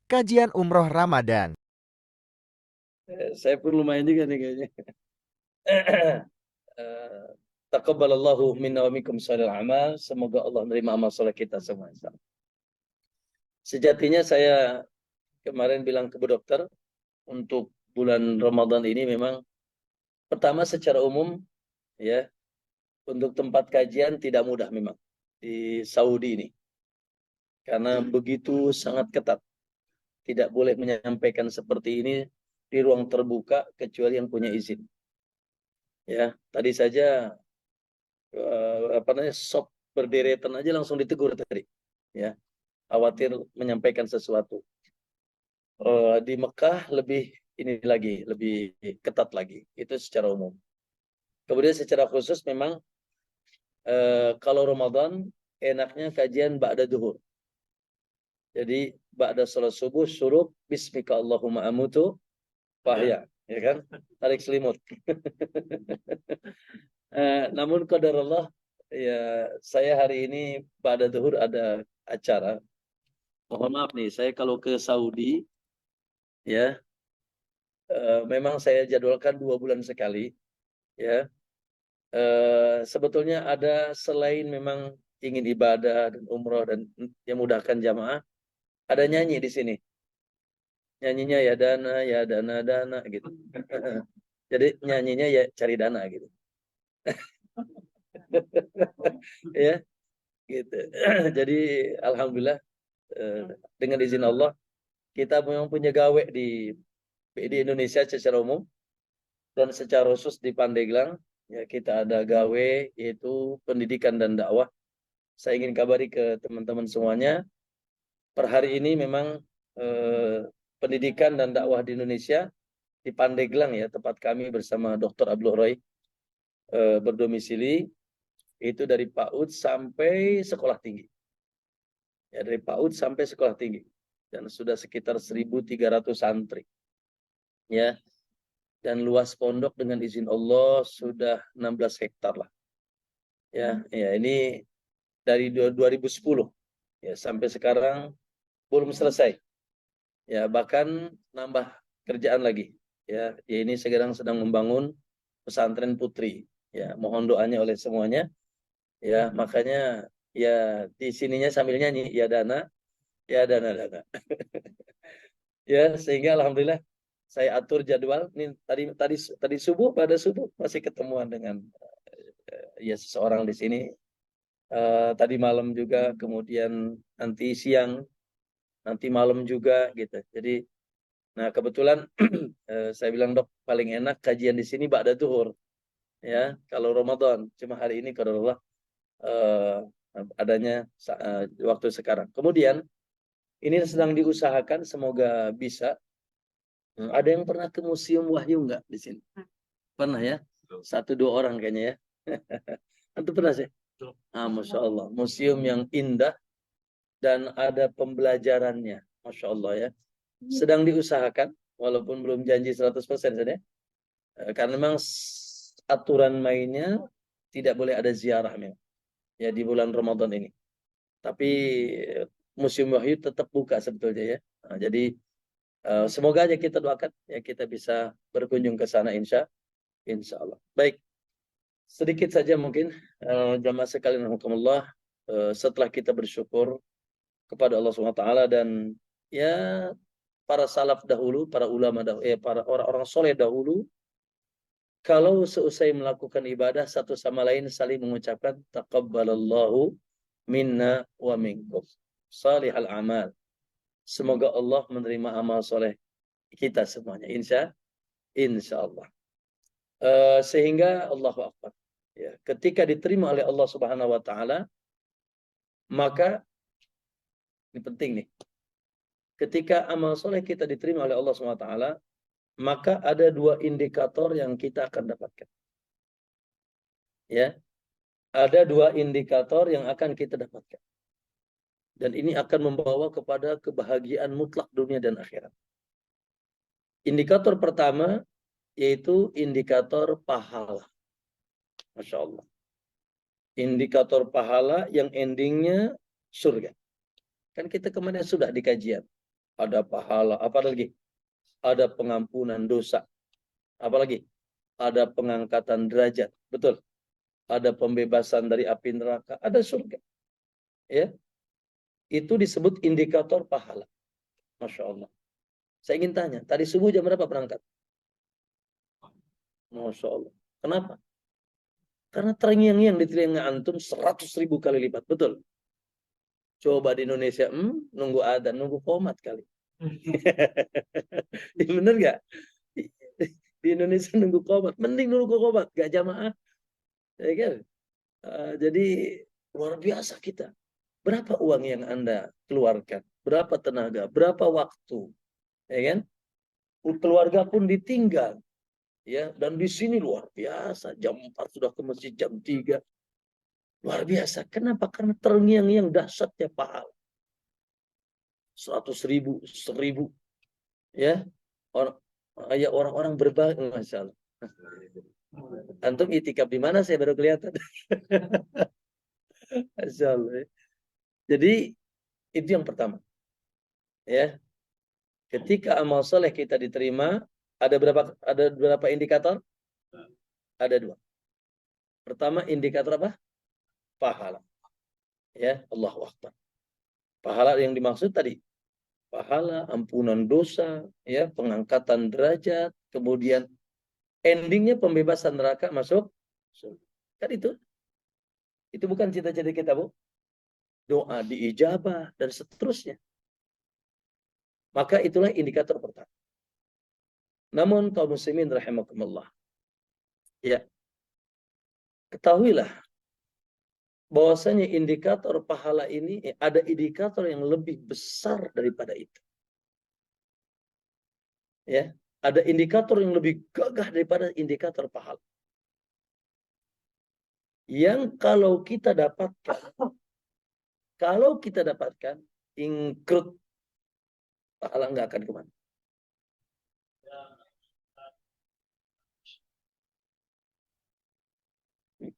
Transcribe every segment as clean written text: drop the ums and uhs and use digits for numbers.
kajian umroh Ramadan. Saya pun lumayan juga nih kayaknya. Eh, Taqabbalallahu minna wa minkum shalal amal. Semoga Allah menerima amal soleh kita semua. Sejatinya saya kemarin bilang ke Bu Dokter, untuk bulan Ramadan ini memang pertama secara umum ya, untuk tempat kajian tidak mudah memang di Saudi ini. Karena begitu sangat ketat. Tidak boleh menyampaikan seperti ini di ruang terbuka kecuali yang punya izin. Ya, tadi saja apa namanya, sop berderetan aja langsung ditegur tadi. Ya, khawatir menyampaikan sesuatu. Di Mekah lebih ini lagi, lebih ketat lagi. Itu secara umum. Kemudian secara khusus memang kalau Ramadan enaknya kajian ba'da duhur. Jadi ba'da salat subuh suruh bismika Allahumma amutu fahya, ya kan? Tarik selimut. Namun qadarullah ya, saya hari ini ba'da duhur ada acara. Mohon maaf nih, saya kalau ke Saudi ya, memang saya jadwalkan 2 bulan sekali ya. Sebetulnya ada, selain memang ingin ibadah dan umroh dan yang mudahkan jamaah, ada nyanyi di sini. Nyanyinya ya dana dana gitu. Jadi nyanyinya ya cari dana gitu. Ya, gitu. Jadi alhamdulillah, eh, dengan izin Allah kita memang punya gawe di Indonesia secara umum dan secara khusus di Pandeglang ya, kita ada gawe yaitu pendidikan dan dakwah. Saya ingin kabari ke teman-teman semuanya, per hari ini memang eh, pendidikan dan dakwah di Indonesia di Pandeglang ya, tempat kami bersama Dr. Abdul Roy berdomisili, itu dari PAUD sampai sekolah tinggi. Ya, dari PAUD sampai sekolah tinggi. Dan sudah sekitar 1.300 santri. Ya, dan luas pondok dengan izin Allah sudah 16 hektar lah. Ya, ya ini dari 2010 ya sampai sekarang belum selesai. Ya, bahkan nambah kerjaan lagi. Ya, ya ini sekarang sedang membangun pesantren putri. Ya, mohon doanya oleh semuanya. Ya, makanya ya di sininya sambil nyanyi ya dana dana. Ya, sehingga alhamdulillah saya atur jadwal. Ini tadi tadi tadi subuh, pada subuh masih ketemuan dengan ya seseorang di sini. Tadi malam juga, kemudian nanti siang, nanti malam juga gitu. Jadi, nah kebetulan saya bilang dok, paling enak kajian di sini ba'da zuhur. Ya, kalau Ramadan. Cuma hari ini kalau Allah adanya waktu sekarang. Kemudian ini sedang diusahakan, semoga bisa. Ada yang pernah ke Museum Wahyu nggak di sini? Pernah ya? Satu dua orang kayaknya ya. Antum pernah sih? Masya Allah. Museum yang indah dan ada pembelajarannya. Masya Allah ya. Sedang diusahakan, walaupun belum janji 100% saja. Karena memang aturan mainnya tidak boleh ada ziarah memang. Ya di bulan Ramadan ini. Tapi Museum Wahyu tetap buka sebetulnya ya. Nah, jadi semoga aja kita doakan ya kita bisa berkunjung ke sana insya Allah. Baik, sedikit saja mungkin jamaah sekalian rahimakumullah, setelah kita bersyukur kepada Allah Subhanahu wa taala dan ya para salaf dahulu, para ulama dahulu, para orang-orang soleh dahulu, kalau seusai melakukan ibadah satu sama lain saling mengucapkan taqabbalallahu minna wa minkum salihal amal. Semoga Allah menerima amal soleh kita semuanya. Insya Allah. Sehingga Allahu Akbar. Ya, ketika diterima oleh Allah Subhanahu Wa Taala, maka ini penting nih. Ketika amal soleh kita diterima oleh Allah Subhanahu Wa Taala, maka ada 2 indikator yang kita akan dapatkan. Ya, ada 2 indikator yang akan kita dapatkan. Dan ini akan membawa kepada kebahagiaan mutlak dunia dan akhirat. Indikator pertama yaitu indikator pahala. Masya Allah. Indikator pahala yang endingnya surga. Kan kita kemarin sudah di kajian. ada pahala, apa lagi? Ada pengampunan dosa. Apalagi? Ada pengangkatan derajat. Betul. Ada pembebasan dari api neraka, ada surga. Ya. Itu disebut indikator pahala. Masya Allah. Saya ingin tanya, tadi subuh jam berapa berangkat? Masya Allah. Kenapa? Karena terngiang-ngiang di telinga antum 100.000 kali lipat. Betul. Coba di Indonesia, nunggu adzan, nunggu qomat kali. Bener gak? Di Indonesia nunggu qomat. Mending nunggu qomat, gak jamaah. Ya kan? Jadi luar biasa kita. Berapa uang yang Anda keluarkan? Berapa tenaga? Berapa waktu? Ya kan? Keluarga pun ditinggal. Ya, dan di sini luar biasa. Jam 4 sudah ke masjid, jam 3. Luar biasa. Kenapa? Karena terngiang-ngiang dahsyatnya pahala. 100.000, 1.000. Ya, orang-orang berbagi, Masya Allah. Antum itikaf di mana? Saya baru kelihatan. Masya Allah. Ya. Jadi itu yang pertama. Ya, ketika amal soleh kita diterima, ada berapa indikator? Ada 2. Pertama indikator apa? Pahala. Ya, Allahu Akbar. Pahala yang dimaksud tadi, pahala, ampunan dosa, ya, pengangkatan derajat, kemudian endingnya pembebasan neraka masuk surga. Kan itu bukan cita-cita kita, Bu. Doa diijabah dan seterusnya. Maka itulah indikator pertama. Namun kaum muslimin rahimakumullah, ya, ketahuilah bahwasanya indikator pahala ini ada indikator yang lebih besar daripada itu. Ya, ada indikator yang lebih gagah daripada indikator pahala. Yang kalau kita dapatkan, include pahala nggak akan kemana.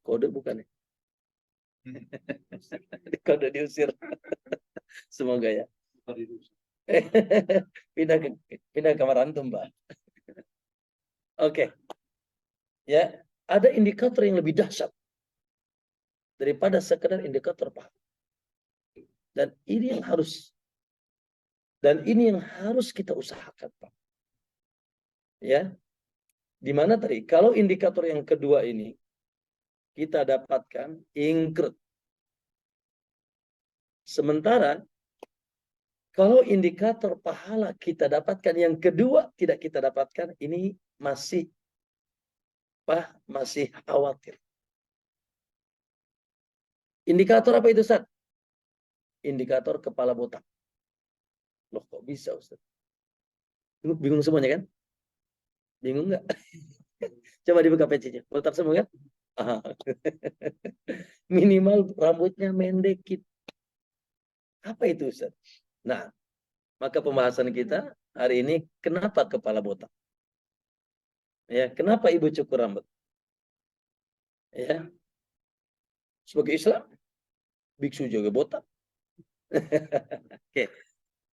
Kode bukan ya? Kode diusir. Semoga ya. pindah kamar antum, Mbak. Oke. Ya, ada indikator yang lebih dahsyat daripada sekedar indikator pahala. Dan ini yang harus kita usahakan, Pak. Ya. Di mana tadi? Kalau indikator yang kedua ini kita dapatkan ingkrut. Sementara kalau indikator pahala kita dapatkan yang kedua tidak kita dapatkan, ini masih khawatir. Indikator apa itu, Ustaz? Indikator kepala botak. Loh, kok bisa, Ustaz? Bingung semuanya kan? Bingung nggak? Coba dibuka pecinya. Botak semua kan? Minimal rambutnya mendekit. Apa itu, Ustaz? Nah, maka pembahasan kita hari ini, kenapa kepala botak? Ya, kenapa ibu cukur rambut? Ya, sebagai Islam, biksu juga botak. Oke,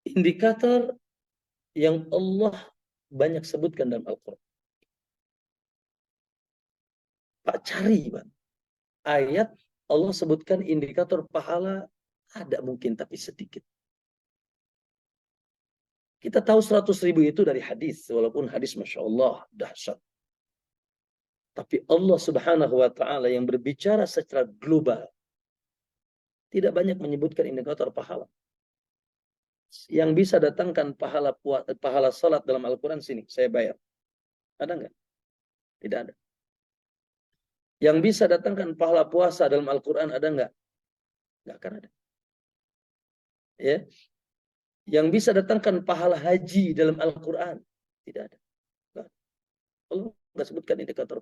indikator yang Allah banyak sebutkan dalam Al-Quran. Pak cari, Pak. Ayat Allah sebutkan indikator pahala ada mungkin tapi sedikit. Kita tahu 100.000 itu dari hadis, walaupun hadis Masya Allah dahsyat. Tapi Allah Subhanahu wa Ta'ala yang berbicara secara global tidak banyak menyebutkan indikator pahala. Yang bisa datangkan pahala salat dalam Al-Quran sini, saya bayar. Ada nggak? Tidak ada. Yang bisa datangkan pahala puasa dalam Al-Quran ada nggak? Nggak akan ada. Ya. Yang bisa datangkan pahala haji dalam Al-Quran tidak ada. Nggak. Allah nggak sebutkan indikator.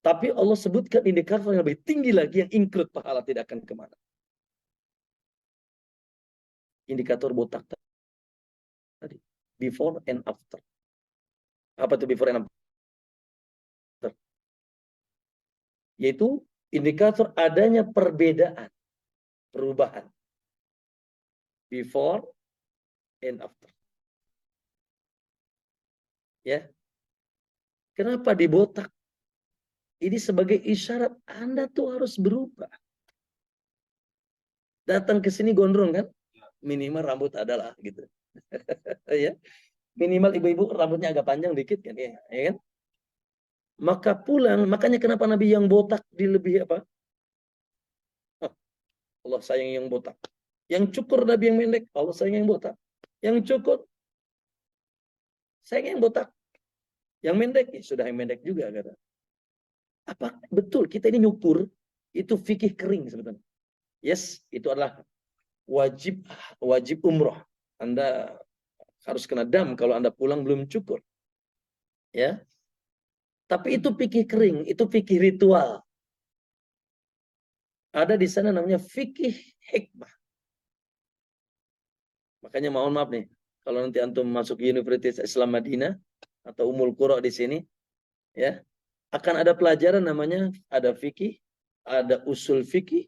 Tapi Allah sebutkan indikator yang lebih tinggi lagi yang include pahala tidak akan kemana. Indikator botak tadi. Before and after. Apa itu before and after? Yaitu indikator adanya perbedaan, perubahan. Before and after. Ya. Kenapa dibotak? Ini sebagai isyarat Anda tuh harus berubah. Datang ke sini gondrong kan? Minimal rambut adalah gitu. Ya. Minimal ibu-ibu rambutnya agak panjang dikit kan ya, ya kan? Maka pulang, makanya kenapa Nabi yang botak di lebih apa? Oh, Allah sayang yang botak. Yang cukur Nabi yang pendek, Allah sayang yang botak. Yang cukur sayang yang botak. Yang pendek ya sudah yang pendek juga kata. Apa betul kita ini nyukur itu fikih kering sebetulnya? Yes, itu adalah wajib umroh. Anda harus kena dam kalau Anda pulang belum cukur. Ya. Tapi itu fikih kering, itu fikih ritual. Ada di sana namanya fikih hikmah. Makanya mohon maaf nih, kalau nanti antum masuk Universitas Islam Madinah atau Ummul Qura di sini, ya, akan ada pelajaran namanya ada fikih, ada usul fikih.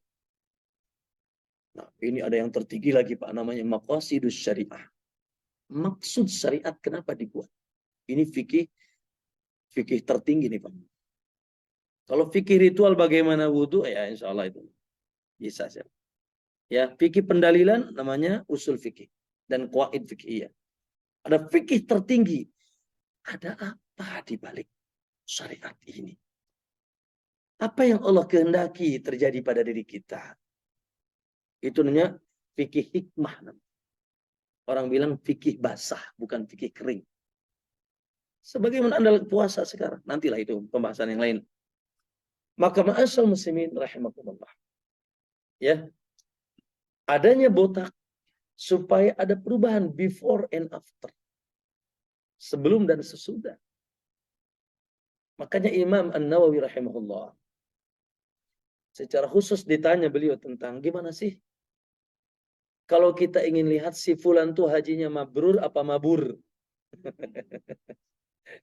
Nah, ini ada yang tertinggi lagi Pak, namanya maqasidus syariah. Maksud syariat kenapa dibuat? Ini fikih tertinggi nih Pak. Kalau fikih ritual bagaimana wudhu, ya insya Allah itu bisa saja. Ya, fikih pendalilan namanya usul fikih dan qawaid fikih. Ada fikih tertinggi. Ada apa di balik syariat ini? Apa yang Allah kehendaki terjadi pada diri kita? Itu namanya fikih hikmah. Orang bilang fikih basah, bukan fikih kering. Sebagaimana Anda puasa sekarang. Nantilah itu pembahasan yang lain. Maka ma'asal muslimin rahimakumullah. Ya, adanya botak supaya ada perubahan before and after. Sebelum dan sesudah. Makanya Imam An-Nawawi rahimahullah secara khusus ditanya beliau tentang gimana sih kalau kita ingin lihat si fulan tuh hajinya mabrur apa mabur.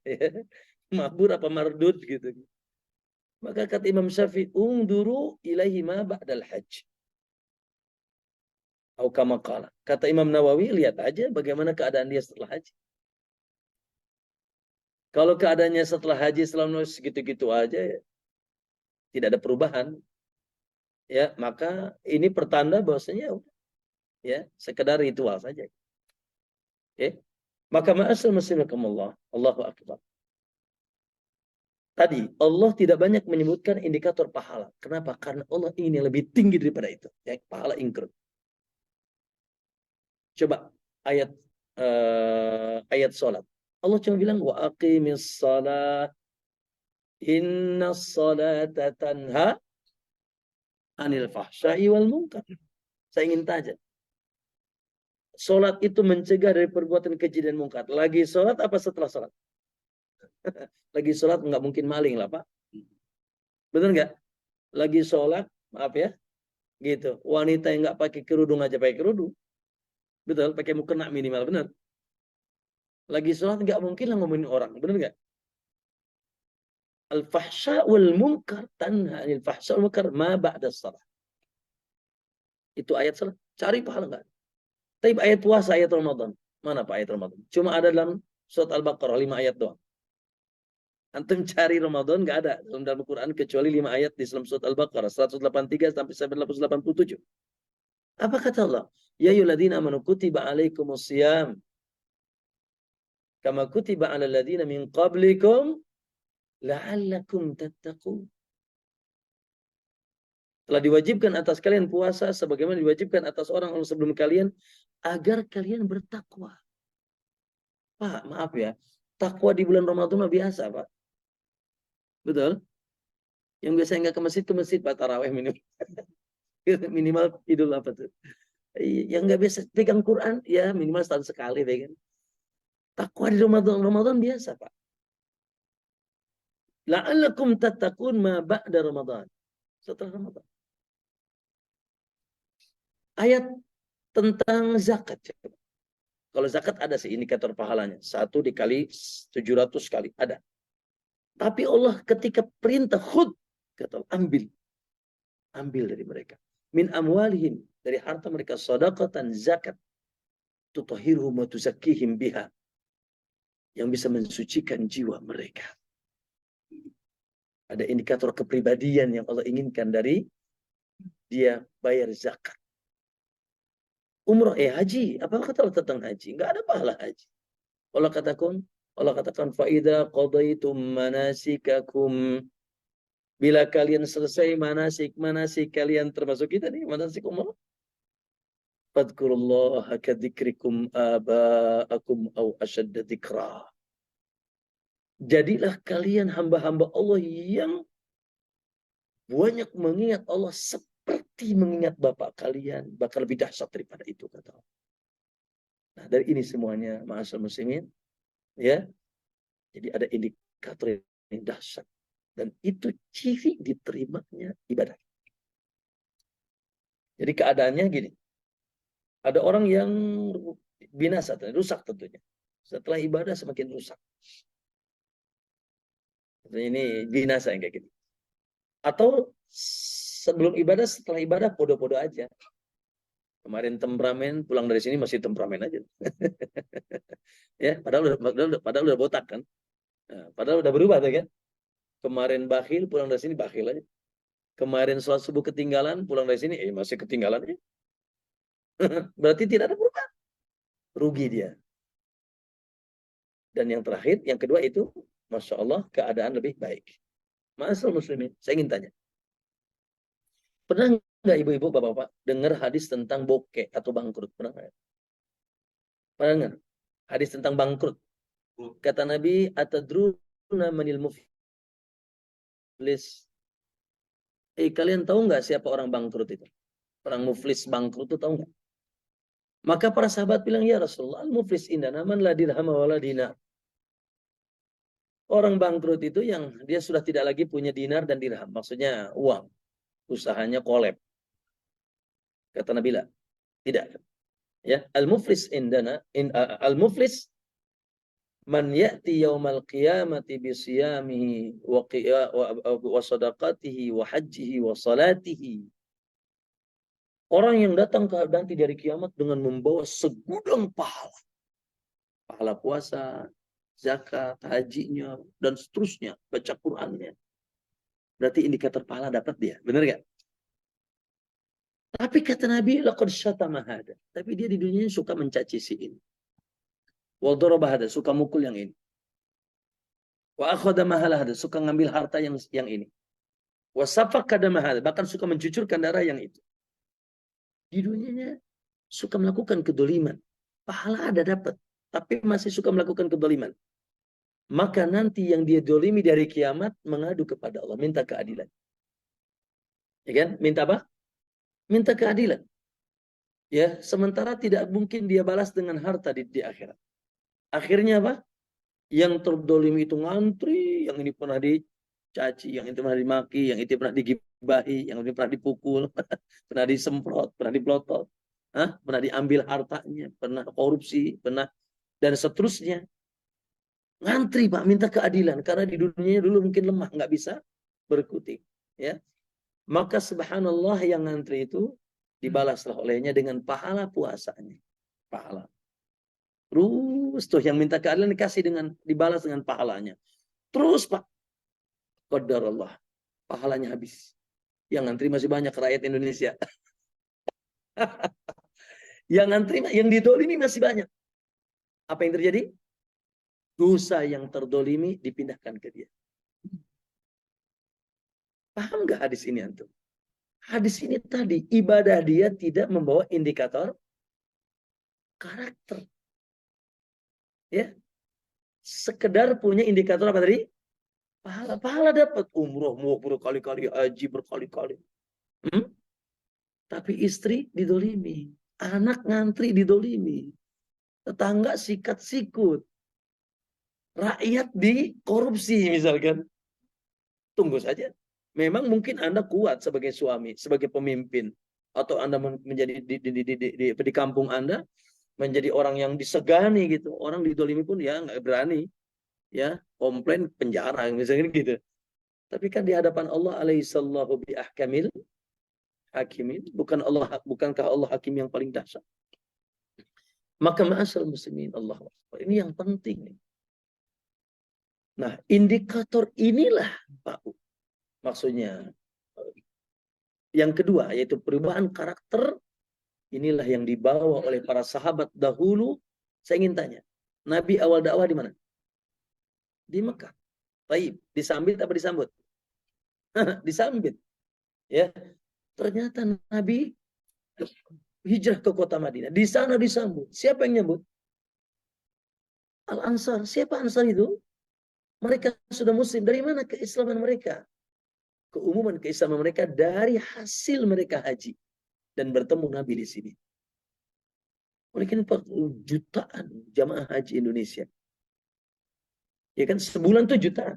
Ya, mabur apa mardud gitu. Maka kata Imam Syafi'i, ungduru ilaihi ma ba'dal hajj. Atau kama qala. Kata Imam Nawawi, lihat aja bagaimana keadaan dia setelah haji. Kalau keadaannya setelah haji selama segitu-gitu aja, ya, tidak ada perubahan, ya maka ini pertanda bahwasanya ya sekedar ritual saja. Okay? Maka ma'asal muslimakumullah, Allahu akbar. Tadi Allah tidak banyak menyebutkan indikator pahala. Kenapa? Karena Allah ingin yang lebih tinggi daripada itu. Ya, pahala include. Coba ayat salat. Allah cuma bilang wa aqimis salat inna salata tanha anil fahsya'i wal munkar. Saya ingin tanya. Salat itu mencegah dari perbuatan keji dan munkar. Lagi salat apa setelah salat? Lagi salat nggak mungkin maling lah Pak. Benar nggak? Lagi sholat, maaf ya, gitu. Wanita yang nggak pakai kerudung aja pakai kerudung. Betul, pakai mukena minimal, benar. Lagi sholat nggak mungkin lah ngomongin orang, benar nggak? Al-fahsya wal munkar tanha anil fahsya wal munkar ma ba'da shalah. Itu ayat salat. Cari pahala nggak? Tapi ayat puasa, ayat Ramadan. Mana Pak ayat Ramadan? Cuma ada dalam surat Al-Baqarah 5 ayat doang. Antum cari Ramadan nggak ada dalam Al-Quran kecuali 5 ayat di dalam surat Al-Baqarah 183 sampai 187. Apa kata Allah? Ya ayyuhalladzina amanu kutiba alaikumusiyam kama kutiba 'alal ladzina min qablikum la'allakum tattaqun. Telah diwajibkan atas kalian puasa sebagaimana diwajibkan atas orang-orang sebelum kalian agar kalian bertakwa. Pak, maaf ya. Takwa di bulan Ramadan mah biasa, Pak. Betul? Yang biasa nggak ke masjid Pak, tarawih minimal. Minimal idul apa tuh? Yang nggak biasa pegang Quran, ya minimal setahun sekali pegang. Takwa di Ramadan biasa, Pak. La'allakum tattaqun ma ba'da Ramadan. Setelah Ramadan. Ayat tentang zakat. Kalau zakat ada sih indikator pahalanya. 1 dikali 700 kali. Ada. Tapi Allah ketika perintah khud. Kata ambil. Ambil dari mereka. Min amwalihim. Dari harta mereka. Sadaqatan zakat. Tutahhiruhum wa tuzakkihim biha. yang bisa mensucikan jiwa mereka. Ada indikator kepribadian yang Allah inginkan dari dia bayar zakat. Umroh, haji. Apa kata Allah tentang haji? Enggak ada pahala haji. Allah katakan faida qadaitum manasikakum, bila kalian selesai manasik kalian, termasuk kita nih manasik umrah, fadkurullaha kadzikrikum aba'akum aw ashadda dzikra. Jadilah kalian hamba-hamba Allah yang banyak mengingat Allah seperti mengingat bapak kalian, bahkan lebih dahsyat daripada itu, kata Allah. Nah, dari ini semuanya, ma'asyiral muslimin, ya. Jadi ada indikator yang dahsyat, dan itu ciri diterimanya ibadah. Jadi keadaannya gini. Ada orang yang binasa, rusak tentunya. Setelah ibadah semakin rusak. Ini binasa yang kayak gitu. Atau sebelum ibadah, setelah ibadah podo-podo aja. Kemarin temperamen, pulang dari sini masih temperamen aja. Ya, padahal udah botak kan. Nah, padahal udah berubah tuh kan. Kemarin bakhil, pulang dari sini bakhil aja. Kemarin sholat subuh ketinggalan, pulang dari sini masih ketinggalan aja. Berarti tidak ada perubahan. Rugi dia. Dan yang terakhir, yang kedua itu, Masya Allah, keadaan lebih baik. Ma'asyiral muslimin, saya ingin tanya. Pernah nggak ibu-ibu, bapak-bapak, dengar hadis tentang bokeh atau bangkrut? Pernah nggak? Pernah nggak? Hadis tentang bangkrut. Kata Nabi, atadruna manil muflis. Kalian tahu nggak siapa orang bangkrut itu? Orang muflis bangkrut itu tahu nggak? Maka para sahabat bilang, ya Rasulullah, al-muflis indana man la dirham wa la dinar. Orang bangkrut itu yang dia sudah tidak lagi punya dinar dan dirham. Maksudnya uang. Usahanya kolab. Kata Nabi, tidak. Ya, al-muflis indana, al-muflis man ya'ti yaumal qiyamati bi siyamihi wa sadaqatihi wa hajjihi wa salatihi. Orang yang datang nanti dari kiamat dengan membawa segudang pahala. Pahala puasa, zakat, hajinya, dan seterusnya. Baca Qur'annya. Berarti indikator pahala dapat dia. Benar gak? Tapi kata Nabi, laqad syatama hada. Tapi dia di dunia suka mencaci si ini. Wa daraba hada, suka mukul yang ini. Wa akhadha mahala hada, suka ngambil harta yang ini. Wa safaka dama hada, bahkan suka mencucurkan darah yang itu. Di dunianya suka melakukan kedoliman. Pahala ada dapat, tapi masih suka melakukan kedoliman. Maka nanti yang dia dolimi dari kiamat mengadu kepada Allah, minta keadilan. Ya kan? Minta apa? Minta keadilan. Ya, sementara tidak mungkin dia balas dengan harta di akhirat. Akhirnya apa? Yang terdolimi itu ngantri, yang ini pernah dicaci, yang itu pernah dimaki, yang itu pernah digibahi, yang ini pernah dipukul, pernah disemprot, pernah diplotot, pernah diambil hartanya, pernah korupsi, pernah, dan seterusnya. Ngantri Pak, minta keadilan, karena di dunia dulu mungkin lemah, nggak bisa berkutik. Ya. Maka subhanallah yang ngantri itu dibalaslah olehnya dengan pahala puasanya. Pahala. Terus tuh yang minta keadilan dikasih dibalas dengan pahalanya. Terus Pak, qadar Allah, pahalanya habis. Yang ngantri masih banyak rakyat Indonesia. Yang ngantri, yang didolimi masih banyak. Apa yang terjadi? Dosa yang terdolimi dipindahkan ke dia. Paham nggak hadis ini antum? Hadis ini tadi, ibadah dia tidak membawa indikator karakter. Ya, sekedar punya indikator apa tadi? Pahala dapat, umroh mau berkali-kali, haji berkali-kali. Tapi istri didolimi, anak ngantri didolimi, tetangga sikat sikut, rakyat dikorupsi misalkan. Tunggu saja. Memang mungkin Anda kuat sebagai suami, sebagai pemimpin, atau Anda menjadi di kampung Anda menjadi orang yang disegani gitu. Orang didolimi pun ya nggak berani, ya komplain penjara misalnya gitu. Tapi kan di hadapan Allah, alaihissallahu bi ahkamil hakimin, bukankah Allah hakim yang paling dahsyat? Maka ma'asyiral muslimin, Allah, ini yang penting nih. Nah, indikator inilah, Pak, maksudnya yang kedua, yaitu perubahan karakter. Inilah yang dibawa oleh para sahabat dahulu. Saya ingin tanya, Nabi awal dakwah di mana? Di Mekah. Baik, disambit apa disambut? Disambit. Ya, ternyata Nabi hijrah ke kota Madinah. Di sana disambut. Siapa yang nyambut? Al-Ansar. Siapa Ansar itu? Mereka sudah muslim. Dari mana keislaman mereka? Keumuman keislaman mereka dari hasil mereka haji dan bertemu Nabi di sini. Oleh karena jutaan jamaah haji Indonesia. Ya kan, sebulan tuh jutaan.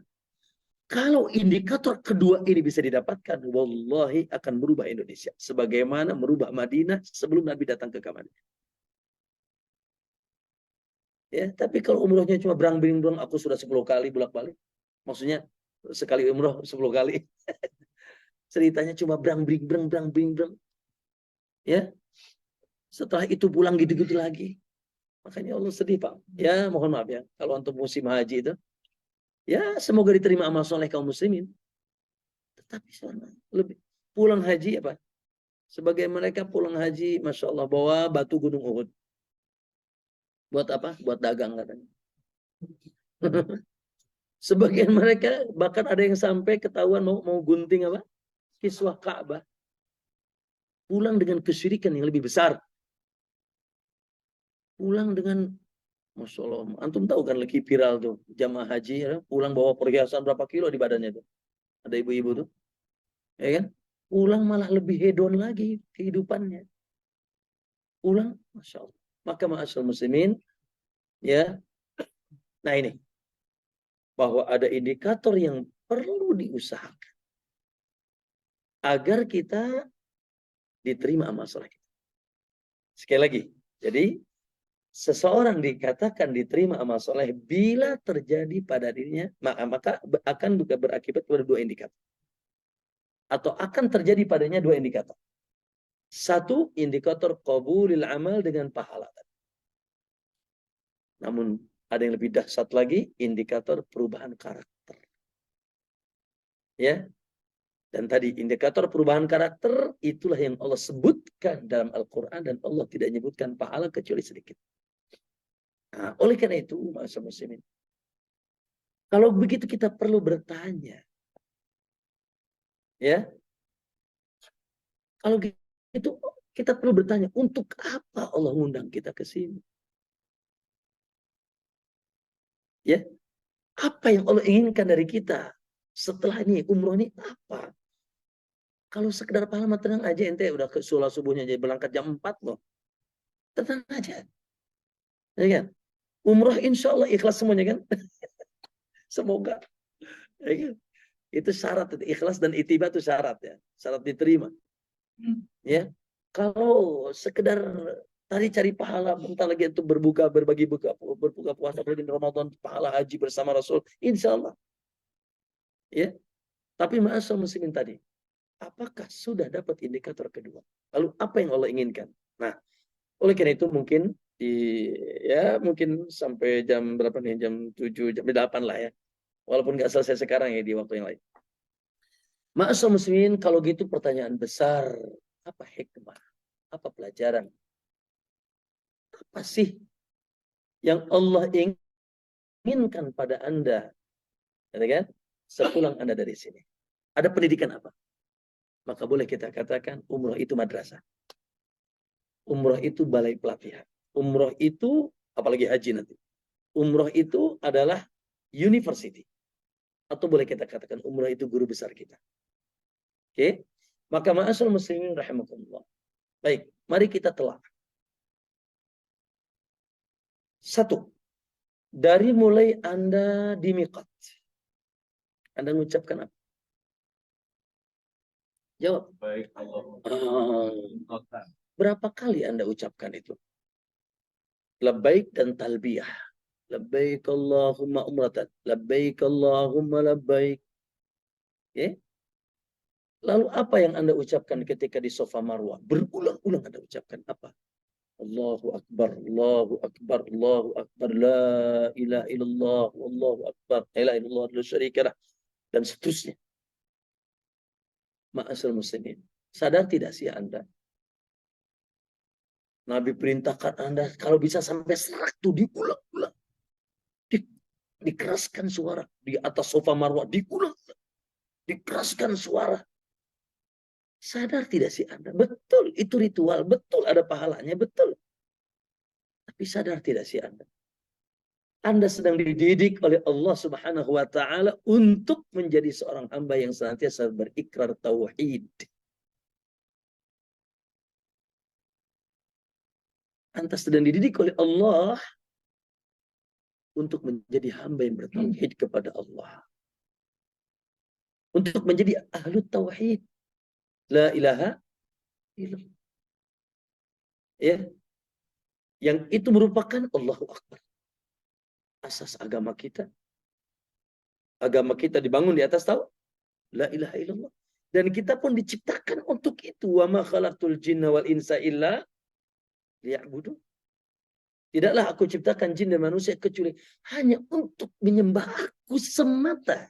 Kalau indikator kedua ini bisa didapatkan, wallahi akan merubah Indonesia. Sebagaimana merubah Madinah sebelum Nabi datang ke Madinah. Ya, tapi kalau umrohnya cuma berang-berang, aku sudah 10 kali bolak-balik. Maksudnya sekali umroh 10 kali. Ceritanya cuma berang-berang. Ya, setelah itu pulang gitu-gitu lagi. Makanya Allah sedih, Pak. Ya, mohon maaf ya. Kalau untuk musim haji itu, ya semoga diterima amal soleh kaum muslimin. Tetapi sana lebih pulang haji apa? Sebagai mereka pulang haji, Masya Allah, bawa batu gunung Uhud. Buat apa? Buat dagang katanya. Sebagian mereka bahkan ada yang sampai ketahuan mau gunting apa? Kiswah Ka'bah. Pulang dengan kesyirikan yang lebih besar. Pulang dengan, Masya Allah, antum tahu kan lagi viral tuh jamaah haji ya, pulang bawa perhiasan berapa kilo di badannya tuh. Ada ibu-ibu tuh, ya kan? Pulang malah lebih hedon lagi kehidupannya. Pulang, Masya Allah. Maka ma'asyal muslimin, ya. Nah ini, bahwa ada indikator yang perlu diusahakan agar kita diterima amal soleh. Sekali lagi, jadi seseorang dikatakan diterima amal soleh bila terjadi pada dirinya, maka akan berakibat pada dua indikator. Atau akan terjadi padanya dua indikator. Satu, indikator qabulil amal dengan pahala. Namun ada yang lebih dahsyat lagi, indikator perubahan karakter. Ya. Dan tadi indikator perubahan karakter itulah yang Allah sebutkan dalam Al-Quran, dan Allah tidak menyebutkan pahala kecuali sedikit. Nah, oleh karena itu, ma'asyiral muslimin, kalau begitu kita perlu bertanya. Ya. Kalau gitu kita perlu bertanya, untuk apa Allah mengundang kita ke sini? Ya. Apa yang Allah inginkan dari kita? Setelah ini, umroh ini apa? Kalau sekedar pahala tenang aja, ente udah ke sholat subuhnya jadi berangkat jam 4 loh. Tenang aja. Ya kan? Umroh insya Allah ikhlas semuanya kan? Semoga. Ya kan? Itu syarat, ikhlas dan ittiba itu syarat ya. Syarat diterima. Ya. Kalau sekedar tadi cari pahala, bentar lagi untuk berbuka puasa di Ramadan, pahala haji bersama Rasul, insya Allah. Ya. Tapi ma'asal muslimin tadi, apakah sudah dapat indikator kedua? Lalu apa yang Allah inginkan? Nah, oleh karena itu mungkin mungkin sampai jam berapa nih? Jam 7, jam 8 lah ya. Walaupun nggak selesai sekarang ya, di waktu yang lain. Ma'asal muslimin, kalau gitu pertanyaan besar, apa hikmah? Apa pelajaran? Apa sih yang Allah inginkan pada Anda? Kan? Sepulang Anda dari sini. Ada pendidikan apa? Maka boleh kita katakan umroh itu madrasah. Umroh itu balai pelatihan. Umroh itu, apalagi haji nanti. Umroh itu adalah university. Atau boleh kita katakan umroh itu guru besar kita. Oke? Maka ma'asyiral muslimin rahimakumullah. Baik, mari kita telah. Satu, dari mulai Anda di miqat, Anda mengucapkan apa? Jawab. Baik, Allah. Berapa kali Anda ucapkan itu? Labbaik dan talbiyah. Labbaik Allahumma umratan. Labbaik Allahumma labbaik. Okay? Lalu apa yang Anda ucapkan ketika di Safa Marwah? Berulang-ulang Anda ucapkan apa? Allahu Akbar, Allahu Akbar, Allahu Akbar, la ilaha illallah, Allahu Akbar, la ilaha illallah, la syarikalah, dan seterusnya. Ma'asal muslimin. Sadar tidak sih Anda? Nabi perintahkan Anda kalau bisa sampai serak tuh diulang-ulang. Dikeraskan suara. Di atas sofa marwah diulang. Dikeraskan suara. Sadar tidak sih Anda? Betul, itu ritual. Betul, ada pahalanya. Betul. Tapi sadar tidak sih Anda? Anda sedang dididik oleh Allah Subhanahu wa Ta'ala untuk menjadi seorang hamba yang senantiasa berikrar tauhid. Anda sedang dididik oleh Allah untuk menjadi hamba yang bertauhid kepada Allah. Untuk menjadi ahlu tauhid. La ilaha illallah. Ya. Yang itu merupakan Allahu Akbar. Asas agama kita. Agama kita dibangun di atas tahu la ilaha illallah. Dan kita pun diciptakan untuk itu. Wa ma khalaqtul jinna wal insa illa liya'budun. Tidaklah aku ciptakan jin dan manusia kecuali hanya untuk menyembah aku semata.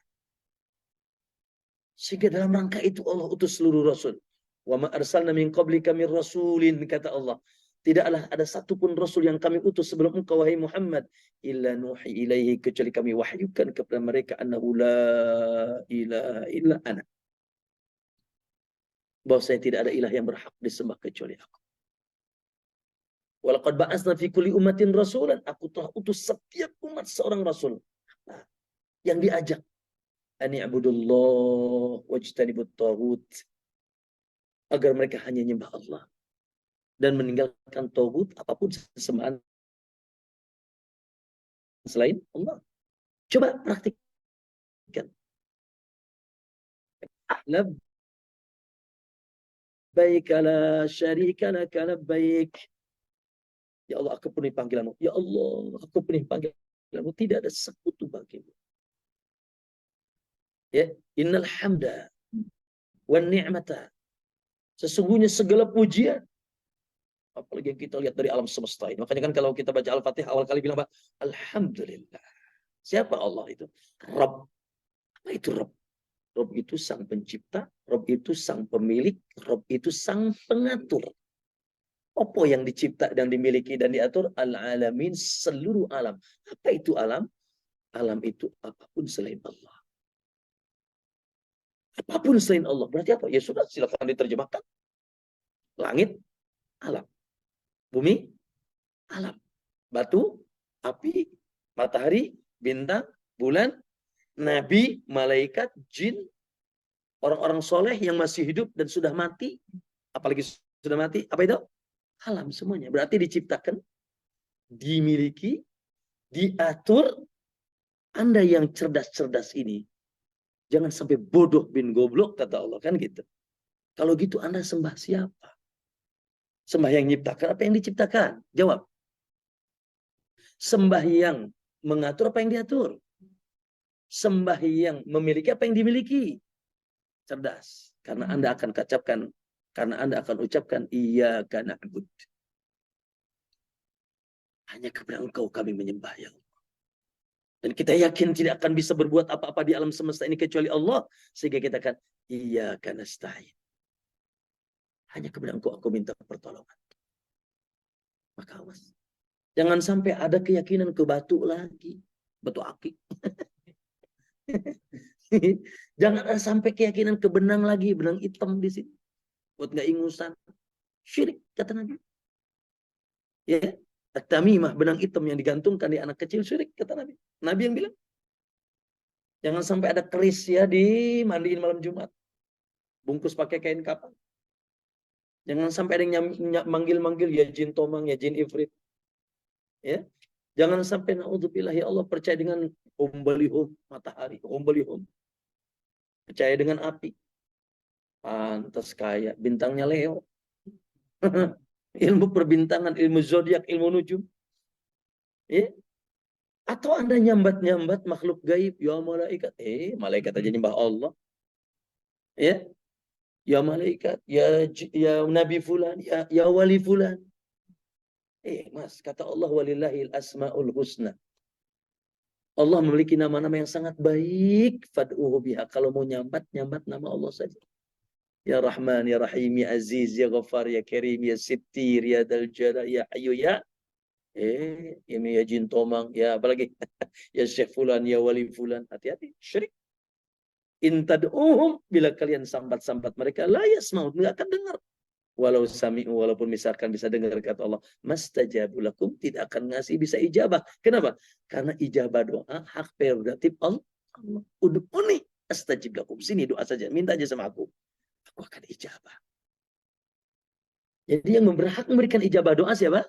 Sehingga dalam rangka itu Allah utus seluruh rasul. Wa ma arsalna min qablika mir rasulin, kata Allah. Tidaklah ada satupun rasul yang kami utus sebelum engkau wahai Muhammad illa nuhi ilaihi, kecuali kami wahyukan kepada mereka annahu la ilaha illa ana. Bahwa saya tidak ada ilah yang berhak disembah kecuali aku. Walaqad ba'atsna fi kulli ummatin rasulan. Aku telah utus setiap umat seorang rasul. Nah, yang diajak an i'budullah wajtanibut taghut. Agar mereka hanya nyembah Allah dan meninggalkan taghut, apapun sesembahan selain Allah. Coba praktikkan. Labbaik la syarika lak labbaik. Ya Allah, aku penuhi panggilanmu. Ya Allah, aku penuhi panggilanmu. Tidak ada sekutu bagimu. Ya, innal hamda wan ni'mata. Sesungguhnya segala pujian. Apalagi yang kita lihat dari alam semesta ini. Makanya kan kalau kita baca Al-Fatihah awal kali bilang apa? Alhamdulillah. Siapa Allah itu? Rabb. Apa itu Rabb? Rabb itu sang pencipta. Rabb itu sang pemilik. Rabb itu sang pengatur. Apa yang dicipta dan dimiliki dan diatur? Al-alamin, seluruh alam. Apa itu alam? Alam itu apapun selain Allah. Apapun selain Allah. Berarti apa? Ya sudah, silakan diterjemahkan. Langit, alam. Bumi, alam. Batu, api, matahari, bintang, bulan, nabi, malaikat, jin, orang-orang soleh yang masih hidup dan sudah mati. Apalagi sudah mati. Apa itu? Alam semuanya. Berarti diciptakan, dimiliki, diatur. Anda yang cerdas-cerdas ini, jangan sampai bodoh bin goblok, kata Allah. Kan gitu. Kalau gitu Anda sembah siapa? Sembah yang menciptakan apa yang diciptakan? Jawab. Sembah yang mengatur apa yang diatur? Sembah yang memiliki apa yang dimiliki? Cerdas. Karena Anda akan kacapkan, karena Anda akan ucapkan iyyaka na'bud. Hanya kepada Engkau kami menyembah, ya Allah. Dan kita yakin tidak akan bisa berbuat apa-apa di alam semesta ini kecuali Allah. Sehingga kita akan iyyaka nasta'in. Hanya kepada Engkau aku minta pertolongan. Maka awas. Jangan sampai ada keyakinan ke batu lagi. Batu akik. Jangan ada sampai keyakinan ke benang lagi. Benang hitam di sini. Buat nggak ingusan. Syirik, kata Nabi. Ya. At-tamimah, benang hitam yang digantungkan di anak kecil, syirik, kata Nabi. Nabi yang bilang. Jangan sampai ada keris ya dimandiin malam Jumat. Bungkus pakai kain kapan. Jangan sampai ada yang manggil-manggil ya jin tomang, ya jin ifrit. Ya. Jangan sampai naudzubillah ya Allah percaya dengan humbalihum, matahari, humbalihum. Percaya dengan api. Pantas kaya, bintangnya Leo. Ilmu perbintangan, ilmu zodiak, ilmu nujum. Ya. Atau Anda nyambat-nyambat makhluk gaib, ya malaikat. Malaikat aja nyembah Allah. Ya. Ya malaikat, ya Nabi fulan, ya wali fulan. Mas, kata Allah walillahil asmaul husna. Allah memiliki nama-nama yang sangat baik. Fad'uhu biha. Kalau mau nyambat nama Allah saja. Ya Rahman, Ya Rahim, Ya Aziz, Ya Ghaffar, Ya Karim, Ya Sittir, Ya Dal Jalal, Ya Hayyu, Ya ini ya Jin Tomang, ya apalagi ya Syekh Fulan, Ya Wali Fulan. Hati-hati, syirik. Intad'uhum, bila kalian sambat-sambat mereka, la yasma'u, nggak akan dengar. Walau sami'u, walaupun misalkan bisa dengar kata Allah, mastajabu lakum, tidak akan ngasih bisa ijabah. Kenapa? Karena ijabah doa hak prerogatif Allah. Ud'uni astajib lakum. Sini doa saja, minta aja sama aku akan ijabah. Jadi yang berhak memberikan ijabah doa siapa?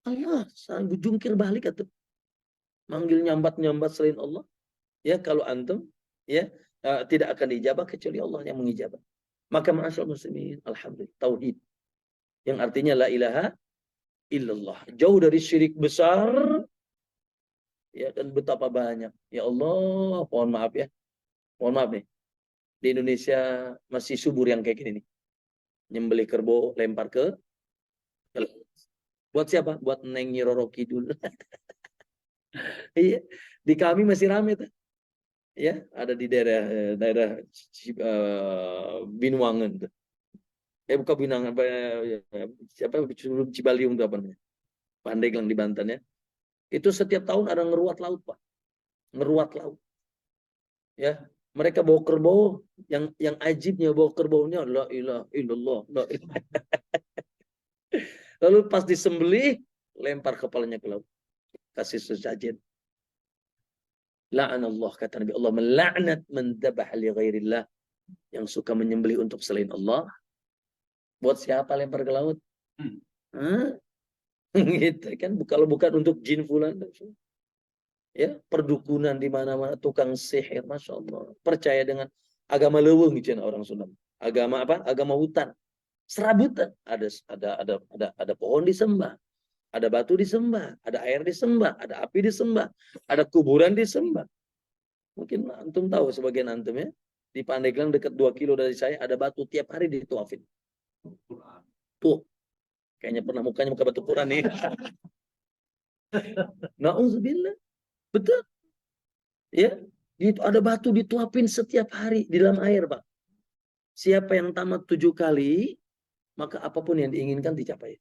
Allah. Sanggup jungkir balik atau manggil nyambat-nyambat selain Allah. Ya kalau antum ya tidak akan diijabah kecuali Allah yang mengijabah. Maka ma'asyar muslimin, alhamdulillah, tauhid. Yang artinya la ilaha illallah. Jauh dari syirik besar. Ya, dan betapa banyak. Ya Allah, mohon maaf ya. Mohon maaf nih. Di Indonesia masih subur yang kayak gini nih. Nyembelih kerbau, lempar ke. Buat siapa? Buat Neng Nyi Roro Kidul. Iya. Di kami masih rame tuh. Ya, ada di daerah Binuangan tuh. Bukan Binuangan, siapa Cibaliung tuh apa namanya? Pandeglang di Banten ya. Itu setiap tahun ada ngeruat laut, Pak. Ngeruat laut. Ya, mereka bawa kerbau, yang ajibnya bawa kerbaunya la ilaha illallah. La ilaha. Lalu pas disembelih, lempar kepalanya ke laut. Kasih sesajen. La'anallah, kata Nabi Allah, melaknat man dzabah li ghairillah, yang suka menyembelih untuk selain Allah. Buat siapa lempar ke laut? Gitu kan, kalau bukan untuk jin fulan. Ya, perdukunan di mana-mana, tukang sihir, masya Allah. Percaya dengan agama leweng gitu orang Sunda. Agama apa? Agama hutan. Serabutan. Ada pohon disembah, ada batu disembah, ada air disembah, ada api disembah, ada kuburan disembah. Mungkin antum tahu sebagian antum ya. Di Pandeglang dekat 2 kilo dari saya ada batu tiap hari dituafin. Tuh, kayaknya pernah mukanya muka batu Quran nih. Nauzubillah. Betul. Ya, itu ada batu dituapin setiap hari di dalam air, Pak. Siapa yang tamat 7 kali, maka apapun yang diinginkan dicapai.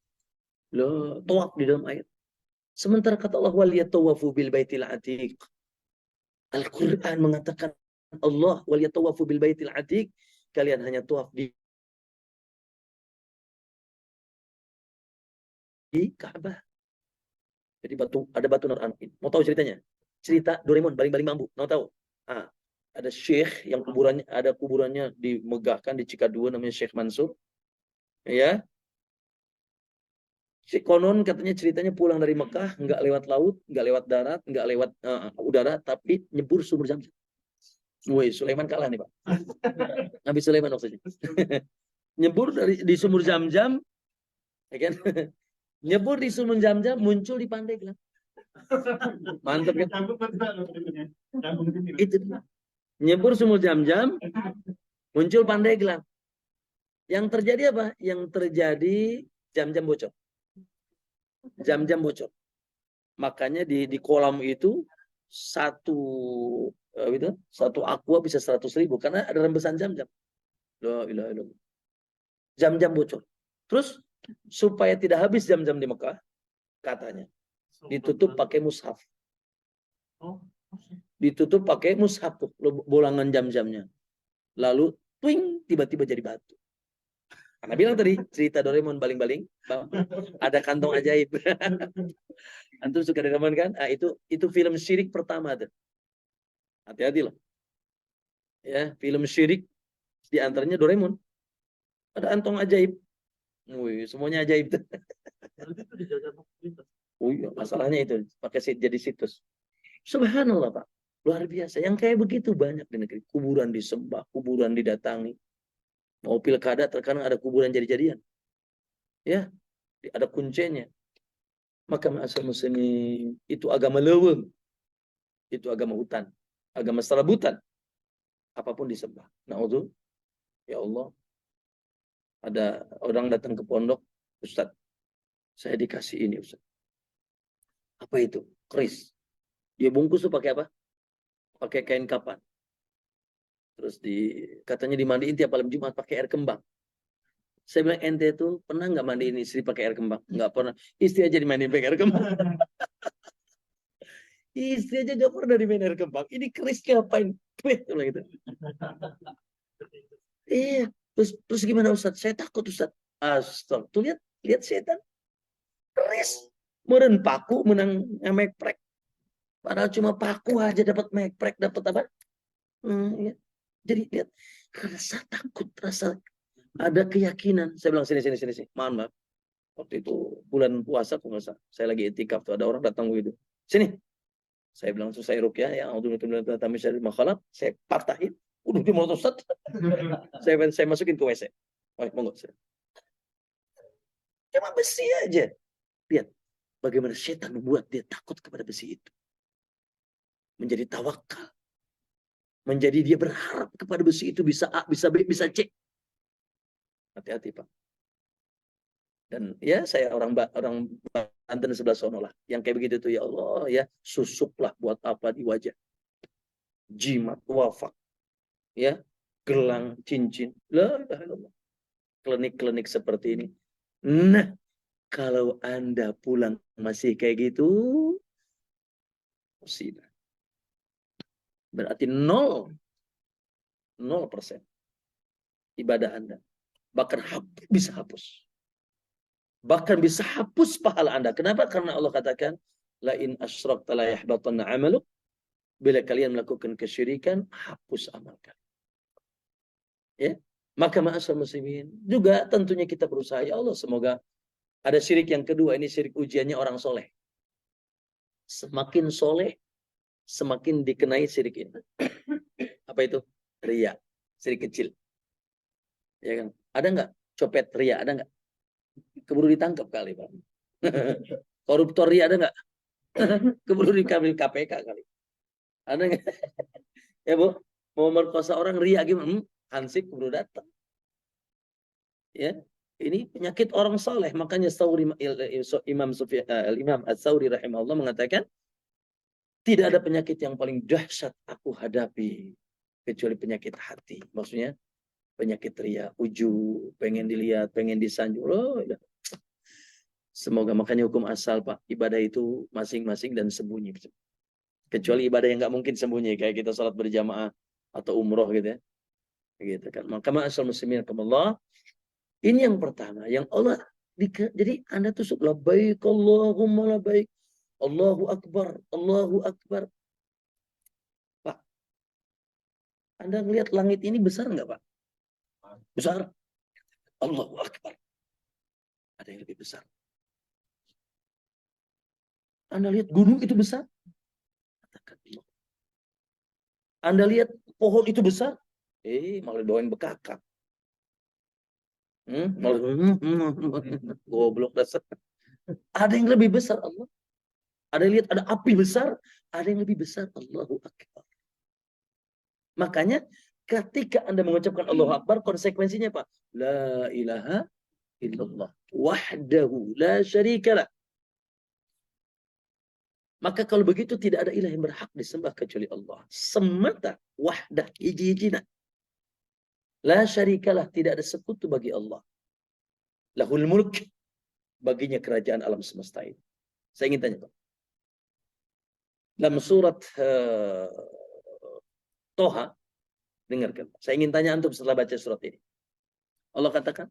Loh, tuap di dalam air. Sementara kata Allah, wal yatawafu bil baitil atiq. Al-Quran mengatakan Allah wal yatawafu bil baitil atiq. Kalian hanya tuaf di Ka'bah. Jadi ada batu Nur-Anuin. Mau tahu ceritanya? Cerita Doraemon baling-baling bambu. Mau tahu? Ada syekh yang kuburannya dimegahkan di Cikadua, namanya Syekh Mansur. Ya. Si konon katanya ceritanya pulang dari Mekah, nggak lewat laut, nggak lewat darat, nggak lewat udara, tapi nyebur sumur Zam-Zam. Woi, Sulaiman kalah nih, Pak. Nabi Sulaiman maksudnya. Nyebur di sumur Zam-Zam, ya kan? Nyebur di sumur Zam-Zam, muncul di Pandeglang. Mantap kan? Itu nyebur sumur Zam-Zam, muncul Pandeglang. Yang terjadi apa? Yang terjadi Zam-Zam bocor. Zam-Zam bocor. Makanya di kolam itu satu aqua bisa 100.000 karena ada rembesan Zam-Zam. La ilaha illallah. Zam-Zam bocor. Terus supaya tidak habis Zam-Zam di Mekah, katanya ditutup pakai mushaf. Ditutup pakai mushaf tuh, bolangan Zam-Zamnya. Lalu twing, tiba-tiba jadi batu. Karena bilang tadi cerita Doraemon baling-baling, ada kantong ajaib. Antum suka Doraemon kan? Itu film syirik pertama tuh. Hati-hati loh. Ya, film syirik di antaranya Doraemon. Ada kantong ajaib. Wih, semuanya ajaib tuh. Oh iya, masalahnya itu pakai jadi situs. Subhanallah, Pak. Luar biasa. Yang kayak begitu banyak di negeri. Kuburan disembah, kuburan didatangi. Mau pilkada terkadang ada kuburan jadi-jadian. Ya, ada kuncinya. Maka ma'asal muslimin, itu agama leweng. Itu agama hutan. Agama serabutan. Apapun disembah. Na'udzu. Ya Allah. Ada orang datang ke pondok, Ustaz, Saya dikasih ini, Ustaz. Apa itu? Keris. Dia bungkus tuh pakai apa? Pakai kain kapan. Terus katanya dimandiin tiap malam Jumat pakai air kembang. Saya bilang, ente tuh pernah nggak mandiin istri pakai air kembang? Nggak pernah. Istri aja dimandiin pakai air kembang. Istri aja nggak pernah dimain air kembang. Ini keris ngapain? Gitu. Iya. Terus gimana Ustaz? Saya takut Ustaz. Astaga. Tuh lihat setan. Keris. Meren paku menang mekprek. Padahal cuma paku aja dapat mekprek, dapat apa? Ya. Jadi lihat, rasa takut, rasa ada keyakinan. Saya bilang sini. Mohon maaf. Waktu itu bulan puasa, aku nggak salah. Saya lagi etikaf tuh, ada orang datang begitu. Sini. Saya bilang selesai rukyah, ya saya patahin. Udah di motor Ustaz. saya masukin ke WC. Oh, monggo. Cuma besi aja. Lihat bagaimana setan membuat dia takut kepada besi itu. Menjadi tawakal. Menjadi dia berharap kepada besi itu bisa A, bisa B, bisa C. Hati-hati Pak. Dan ya saya orang Banten sebelah sono lah. Yang kayak begitu tuh ya Allah ya, susuklah buat apa di wajah. Jimat, wafak. Ya, gelang, cincin. La ilaha illallah. Klinik-klinik seperti ini. Nah, kalau Anda pulang masih kayak gitu, musibah. Berarti 0% ibadah Anda. Bahkan bisa hapus. Bahkan bisa hapus pahala Anda. Kenapa? Karena Allah katakan, la in asyrakta la yahbatanna 'amaluk. Bila kalian melakukan kesyirikan, hapus amal kalian. Ya. Maka ma'asal muslimin, juga tentunya kita berusaha, ya Allah, semoga ada syirik yang kedua, ini syirik ujiannya orang soleh. Semakin soleh, semakin dikenai syirik ini. Apa itu? Ria. Syirik kecil. Ya kan? Ada nggak copet ria? Ada nggak? Keburu ditangkap kali, Pak. Koruptor ria ada nggak? Keburu dikambil KPK kali. Ada nggak? Ya Bu, mau merkosa orang ria gimana? Hansip keburu datang. Ya, ini penyakit orang saleh. Makanya Imam As-Sawri rahimahullah mengatakan, tidak ada penyakit yang paling dahsyat aku hadapi kecuali penyakit hati. Maksudnya penyakit ria, ujub, pengen dilihat, pengen disanjung. Oh, ya. Semoga makanya hukum asal Pak, ibadah itu masing-masing dan sembunyi. Kecuali ibadah yang nggak mungkin sembunyi, kayak kita salat berjamaah atau umroh gitu ya. Gitu kan. Maka ma'asal muslimin Allah, ini yang pertama, yang Allah jadi Anda tuh labbaik Allahumma labbaik. Allahu akbar, Allahu akbar. Pak, Anda ngelihat langit ini besar nggak Pak? Besar. Allahu akbar. Ada yang lebih besar. Anda lihat gunung itu besar? Katakan Allah. Anda lihat pohon itu besar? Malah doain bekakak. Goblok dasar. Ada yang lebih besar Allah. Ada yang lihat ada api besar, ada yang lebih besar. Allahu akbar. Makanya ketika Anda mengucapkan Allahu akbar, konsekuensinya apa? La ilaha illallah wahdahu la syarikalah. Maka kalau begitu tidak ada ilah yang berhak disembah kecuali Allah. Semata wahdah hiji-hijina. La syarikalah, tidak ada sekutu bagi Allah. Lahul mulk, baginya kerajaan alam semesta ini. Saya ingin tanya Pak. Dalam surat Toha, dengarkan. Saya ingin tanya antum setelah baca surat ini. Allah katakan,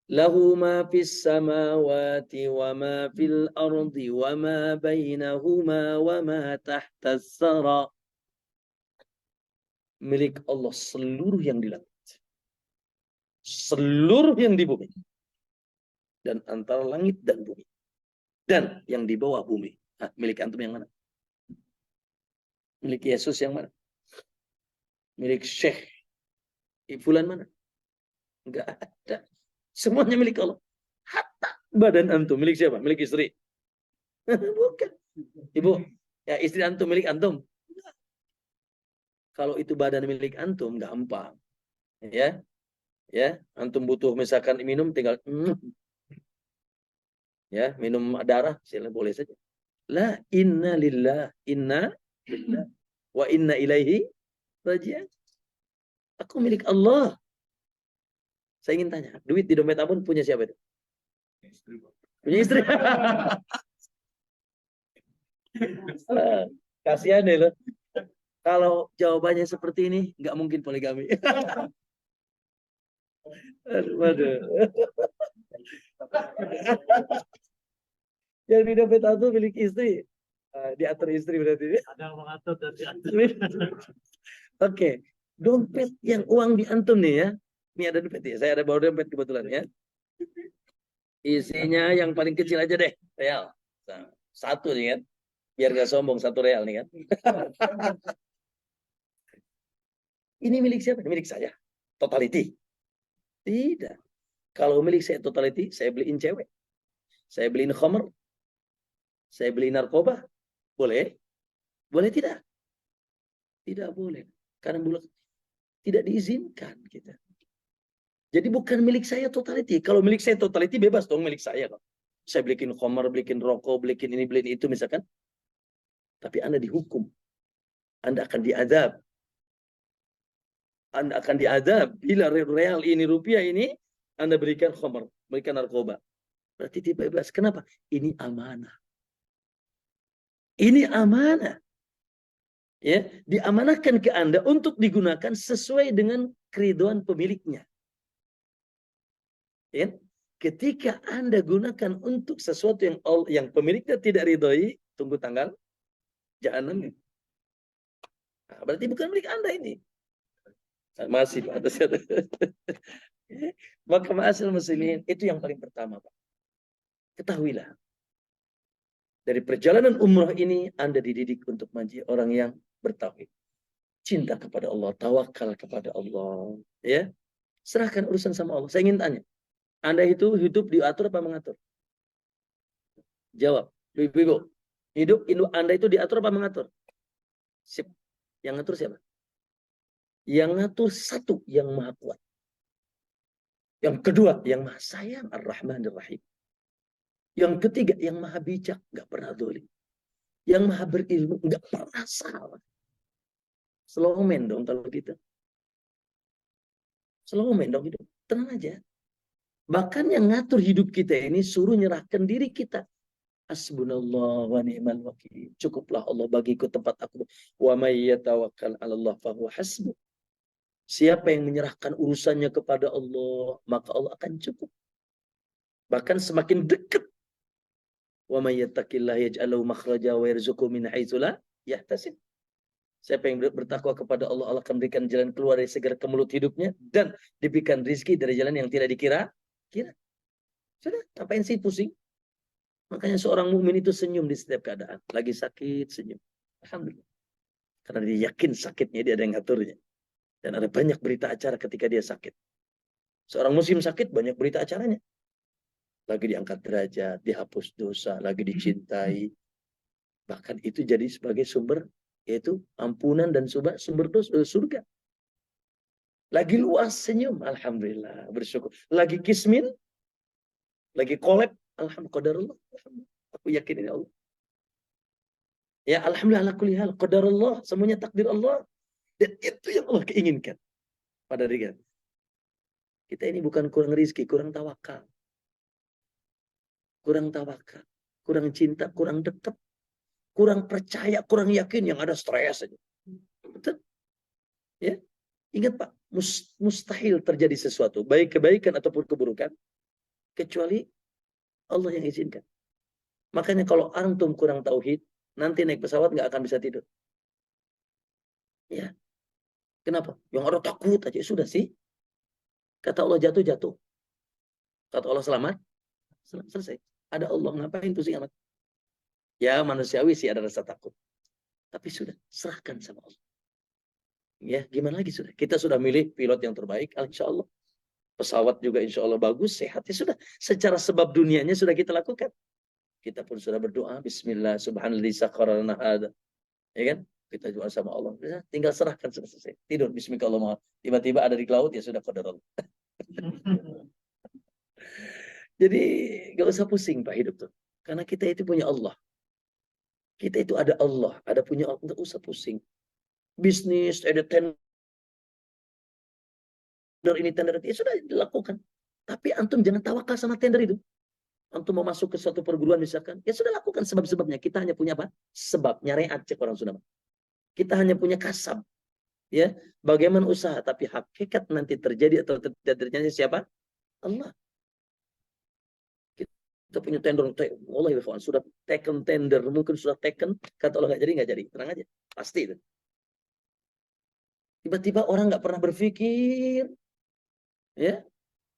lahu ma fis samawati wa ma fil ardi wa ma bainahuma wa ma tahtas sara. Milik Allah seluruh yang di langit, seluruh yang di bumi, dan antara langit dan bumi, dan yang di bawah bumi. Milik antum yang mana? Milik Yesus yang mana? Milik Syekh Fulan mana? Enggak ada. Semuanya milik Allah. Hatta badan antum milik siapa? Milik istri? Bukan. Ibu, ya istri antum milik antum? Enggak. Kalau itu badan milik antum, gampang. Ya, antum butuh misalkan minum, tinggal Ya, minum darah silahkan boleh saja. La inna lillah, inna lillah, wa inna ilaihi raji'un. Aku milik Allah. Saya ingin tanya, duit di dompet Abun punya siapa itu? Punya istri. Kasihan deh lo. Kalau jawabannya seperti ini, nggak mungkin poligami. Waduh. Yang di dompet Abun milik istri. Diatur istri berarti. Ada yang mengatur dan diatur. Oke. Dompet yang uang diantum nih ya. Ini ada dompet ya. Saya ada bawa dompet kebetulan ya. Isinya yang paling kecil aja deh. Real. Satu nih kan. Biar gak sombong, 1 real nih kan. Ini milik siapa? Milik saya. Totality. Tidak. Kalau milik saya totality, saya beliin cewek. Saya beliin khamr. Saya beliin narkoba. Boleh? Boleh tidak? Tidak boleh. Karena tidak diizinkan kita. Jadi bukan milik saya totality. Kalau milik saya totality bebas dong milik saya. Saya beliin khamr, beliin rokok, beliin ini, beliin itu misalkan. Tapi Anda dihukum. Anda akan diadab. Anda akan diadab. Bila real ini, rupiah ini, Anda berikan khamr, berikan narkoba. Berarti tidak bebas. Kenapa? Ini amanah. Ini amanah. Ya, diamanahkan ke Anda untuk digunakan sesuai dengan keriduan pemiliknya. Ya, ketika Anda gunakan untuk sesuatu yang pemiliknya tidak ridhoi, tunggu tanggal jahanam. Nah, berarti bukan milik Anda ini. Masih Pak. Maka ma'asyiral muslimin, itu yang paling pertama Pak. Ketahuilah, dari perjalanan umrah ini Anda dididik untuk menjadi orang yang bertauhid. Cinta kepada Allah, tawakal kepada Allah. Ya, serahkan urusan sama Allah. Saya ingin tanya, Anda itu hidup diatur apa mengatur? Jawab, ibu-ibu. Hidup Anda itu diatur apa mengatur? Sip. Yang ngatur siapa? Yang ngatur satu yang maha kuat. Yang kedua, yang maha sayang, Ar-Rahman Ar-Rahim. Yang ketiga, yang maha bijak, nggak pernah dolim. Yang maha berilmu, nggak pernah salah. Slow man dong kalau kita. Slow man dong hidup. Tenang aja. Bahkan yang ngatur hidup kita ini suruh nyerahkan diri kita. Hasbunallah wa ni'mal wakil. Cukuplah Allah bagiku tempat aku. Wa may yatawakkal 'ala Allah fahuwa hasbuh. Siapa yang menyerahkan urusannya kepada Allah, maka Allah akan cukup. Bahkan semakin dekat. Wa may yattaqillaha yaj'al lahu makhraja wa yarzuqhu min haitsu la yahtasib. Siapa yang bertakwa kepada Allah, Allah akan berikan jalan keluar dari segala kemelut hidupnya dan diberikan rizki dari jalan yang tidak dikira. Sudah, ngapain sih pusing? Makanya seorang mukmin itu senyum di setiap keadaan. Lagi sakit, senyum. Alhamdulillah. Karena dia yakin sakitnya, dia ada yang ngaturnya. Dan ada banyak berita acara ketika dia sakit. Seorang muslim sakit, banyak berita acaranya. Lagi diangkat derajat, dihapus dosa, lagi dicintai. Bahkan itu jadi sebagai sumber, yaitu ampunan dan sumber dosa, surga. Lagi luas senyum, alhamdulillah, bersyukur. Lagi kismin, lagi kolab, alhamdulillah. Aku yakin ini Allah. Ya alhamdulillah ala kulli hal, qadarullah, semuanya takdir Allah. Dan itu yang Allah keinginkan pada diri kita. Kita ini bukan kurang rizki, kurang tawakal. Kurang tawakal, kurang cinta, kurang dekat, kurang percaya, kurang yakin, yang ada stres aja. Betul? Ya, ingat Pak, mustahil terjadi sesuatu, baik kebaikan ataupun keburukan, kecuali Allah yang izinkan. Makanya kalau antum kurang tauhid, nanti naik pesawat nggak akan bisa tidur. Ya, kenapa? Yang orang takut aja sudah sih. Kata Allah jatuh. Kata Allah selamat, selesai. Ada Allah, ngapain pusing amat? Ya manusiawi sih ada rasa takut. Tapi sudah, serahkan sama Allah. Ya, gimana lagi sudah. Kita sudah milih pilot yang terbaik, insya Allah. Pesawat juga insya Allah bagus, sehat. Ya sudah, secara sebab dunianya sudah kita lakukan. Kita pun sudah berdoa, Bismillah, subhanallah, sakharana hada. Ya kan? Kita doa sama Allah. Ya, tinggal serahkan selesai. Tidur, Bismillah. Tiba-tiba ada di laut, ya sudah qadar Allah. Jadi gak usah pusing Pak hidup tuh. Karena kita itu punya Allah. Kita itu ada Allah, ada punya Allah. Gak usah pusing. Bisnis, ada tender ini, tender itu, ya sudah dilakukan. Tapi antum jangan tawakal sama tender itu. Antum mau masuk ke suatu perguruan misalkan, ya sudah lakukan sebab-sebabnya. Kita hanya punya apa? Sebab, nyariat cek orang Sunda. Kita hanya punya kasab. Ya, bagaimana usaha, tapi hakikat nanti terjadi atau tidak terjadi siapa? Allah. Kita punya tender, Allah ya kawan, sudah taken tender, mungkin sudah taken, kata Allah nggak jadi, tenang aja, pasti itu. Tiba-tiba orang nggak pernah berpikir, ya,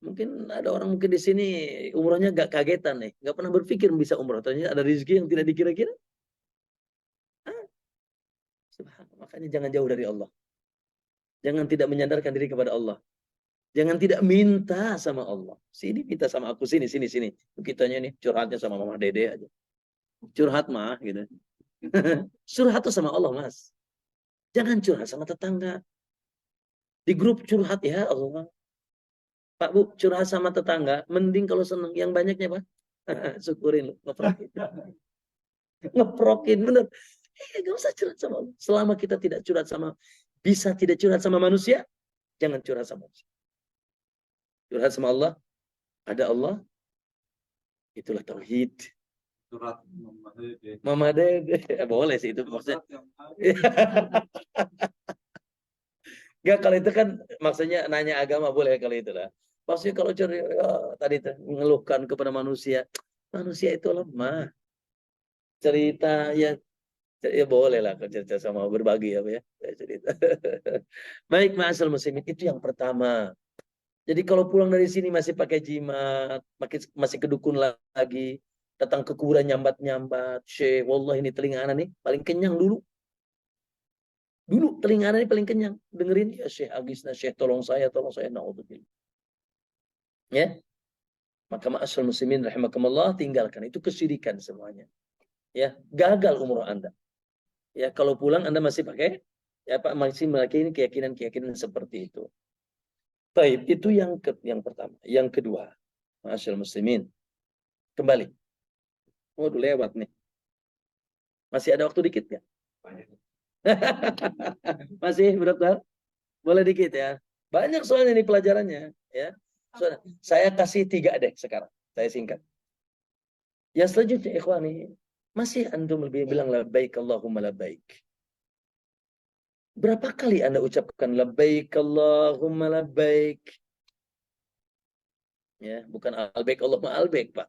mungkin ada orang mungkin di sini umrohnya nggak kagetan nih, nggak pernah berpikir bisa umroh, ternyata ada rezeki yang tidak dikira-kira. Makanya jangan jauh dari Allah, jangan tidak menyandarkan diri kepada Allah. Jangan tidak minta sama Allah. Sini minta sama aku, sini. Kitanya nih curhatnya sama Mama Dede aja. Curhat mah gitu. Curhat tuh sama Allah, Mas. Jangan curhat sama tetangga. Di grup curhat ya Allah. Pak Bu, curhat sama tetangga, mending kalau seneng yang banyaknya, Pak. Syukurin lu, ngeprokin. Ngeprokin bener. Gak usah curhat sama Allah. Selama kita tidak curhat sama, bisa tidak curhat sama manusia, jangan curhat sama manusia. Curhat sama Allah, ada Allah, itulah tauhid. Surat Mama Dede. Boleh sih itu maksudnya. Enggak, kalau itu kan maksudnya nanya agama boleh kalau itu lah. Maksudnya kalau tadi mengeluhkan kepada manusia, manusia itu lemah. Cerita ya boleh lah kalau cerita sama berbagi apa ya. Cerita. Baik, ma'asal muslimin, itu yang pertama. Jadi kalau pulang dari sini masih pakai jimat, masih kedukun lagi, datang ke kuburan nyambat-nyambat, Syekh, wallah ini telinga anak nih paling kenyang dulu. Dulu telinga anak ini paling kenyang. Dengerin, ya Syekh Agisna, Syekh tolong saya, na'udzubillah. Ya, maka ma'asal muslimin rahimakumullah, tinggalkan. Itu kesyirikan semuanya. Ya, gagal umroh Anda. Ya, kalau pulang Anda masih pakai, ya Pak, masih meyakini keyakinan seperti itu. Baik, itu yang pertama. Yang kedua, ma'asal muslimin, kembali. Waduh, lewat nih. Masih ada waktu dikit ya? Masih, Bu Dokter? Boleh dikit ya? Banyak soalnya nih pelajarannya. Ya. Saya kasih 3 deh sekarang. Saya singkat. Yang selanjutnya, ikhwani, masih antum lebih bilang labbaik Allahumma labbaik. Berapa kali Anda ucapkan labbaik Allahumma labbaik? Ya, bukan albaik Allahumma albaik, Pak.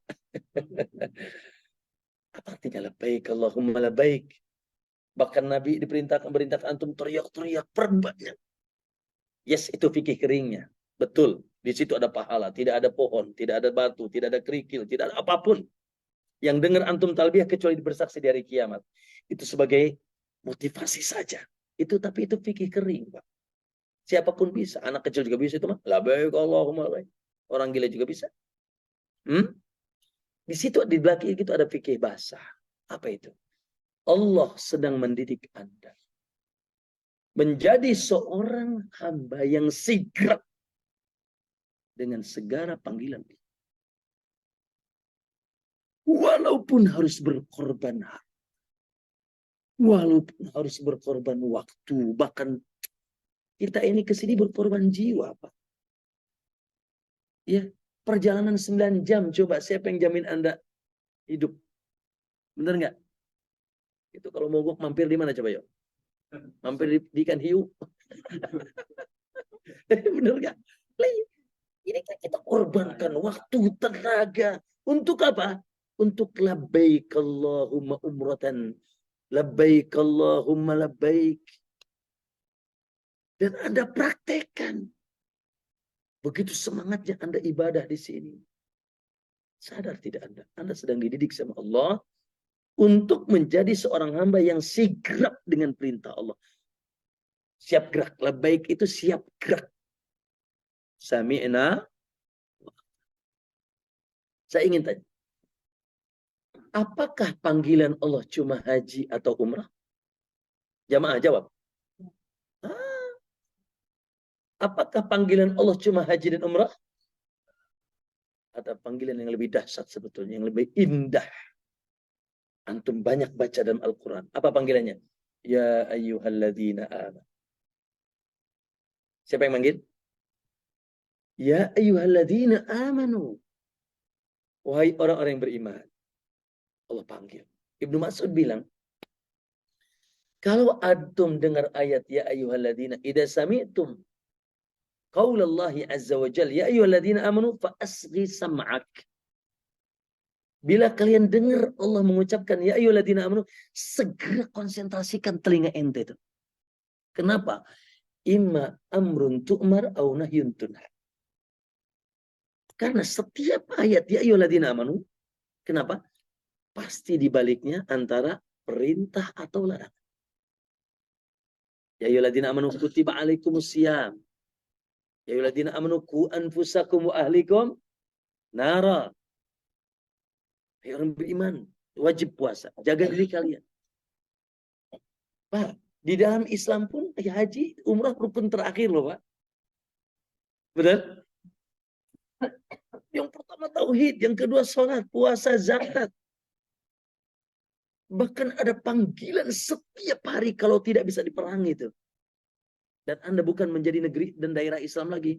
Apa artinya labbaik Allahumma labbaik? Bahkan Nabi berintahkan antum teriak-teriak perbanyak. Yes, itu fikih keringnya. Betul. Di situ ada pahala, tidak ada pohon, tidak ada batu, tidak ada kerikil, tidak ada apapun yang dengar antum talbiyah kecuali bersaksi di hari kiamat. Itu sebagai motivasi saja. Tapi itu fikih kering, Pak. Siapapun bisa, anak kecil juga bisa itu mah. Labbaik Allahumma labbaik. Orang gila juga bisa. Di situ di belakang itu ada fikih basah. Apa itu? Allah sedang mendidik Anda menjadi seorang hamba yang sigap dengan segala panggilan. Walaupun harus berkorban, walaupun harus berkorban waktu, bahkan kita ini kesini berkorban jiwa, Pak. Ya, perjalanan 9 jam, coba siapa yang jamin Anda hidup? Bener nggak? Itu kalau mogok mampir di mana coba yuk? Mampir di ikan hiu. Bener nggak? Ini kita korbankan waktu, tenaga. Untuk apa? Untuk labbaik Allahumma umratan. Labbaik Allahumma labbaik. Dan Anda praktekkan. Begitu semangatnya Anda ibadah di sini. Sadar tidak Anda? Anda sedang dididik sama Allah untuk menjadi seorang hamba yang sigap dengan perintah Allah. Siap gerak. Labbaik itu siap gerak. Sami'na. Saya ingin tanya. Apakah panggilan Allah cuma haji atau umrah? Jamaah jawab. Apakah panggilan Allah cuma haji dan umrah? ada panggilan yang lebih dahsyat sebetulnya, yang lebih indah. Antum banyak baca dalam Al-Quran. Apa panggilannya? Ya ayyuhalladzina amanu. Siapa yang manggil? Ya ayyuhalladzina amanu. Wahai orang-orang yang beriman. Allah panggil. Ibnu Mas'ud bilang, kalau antum dengar ayat ya ayyuhalladzina idza sami'tum qaulallahi azza wa jalla ya ayyuhalladzina amanu fa asghi sam'ak. Bila kalian dengar Allah mengucapkan ya ayyuhalladzina amanu, segera konsentrasikan telinga ente itu. Kenapa? Imma amrun tu'mar au nahyun tunhar. Karena setiap ayat ya ayyuhalladzina amanu, kenapa? Pasti di baliknya antara perintah atau larangan. Ya ayyuhalladzina amanu kutiba alaikumusiyam. Ya ayyuhalladzina amanu qu anfusakum wa ahlikum nara. Hai orang beriman, wajib puasa, jaga diri kalian. Pak, di dalam Islam pun ya haji, umrah rukun terakhir loh, Pak. Benar? Yang pertama tauhid, yang kedua sholat, puasa, zakat. Bahkan ada panggilan setiap hari kalau tidak bisa diperangi itu. Dan Anda bukan menjadi negeri dan daerah Islam lagi.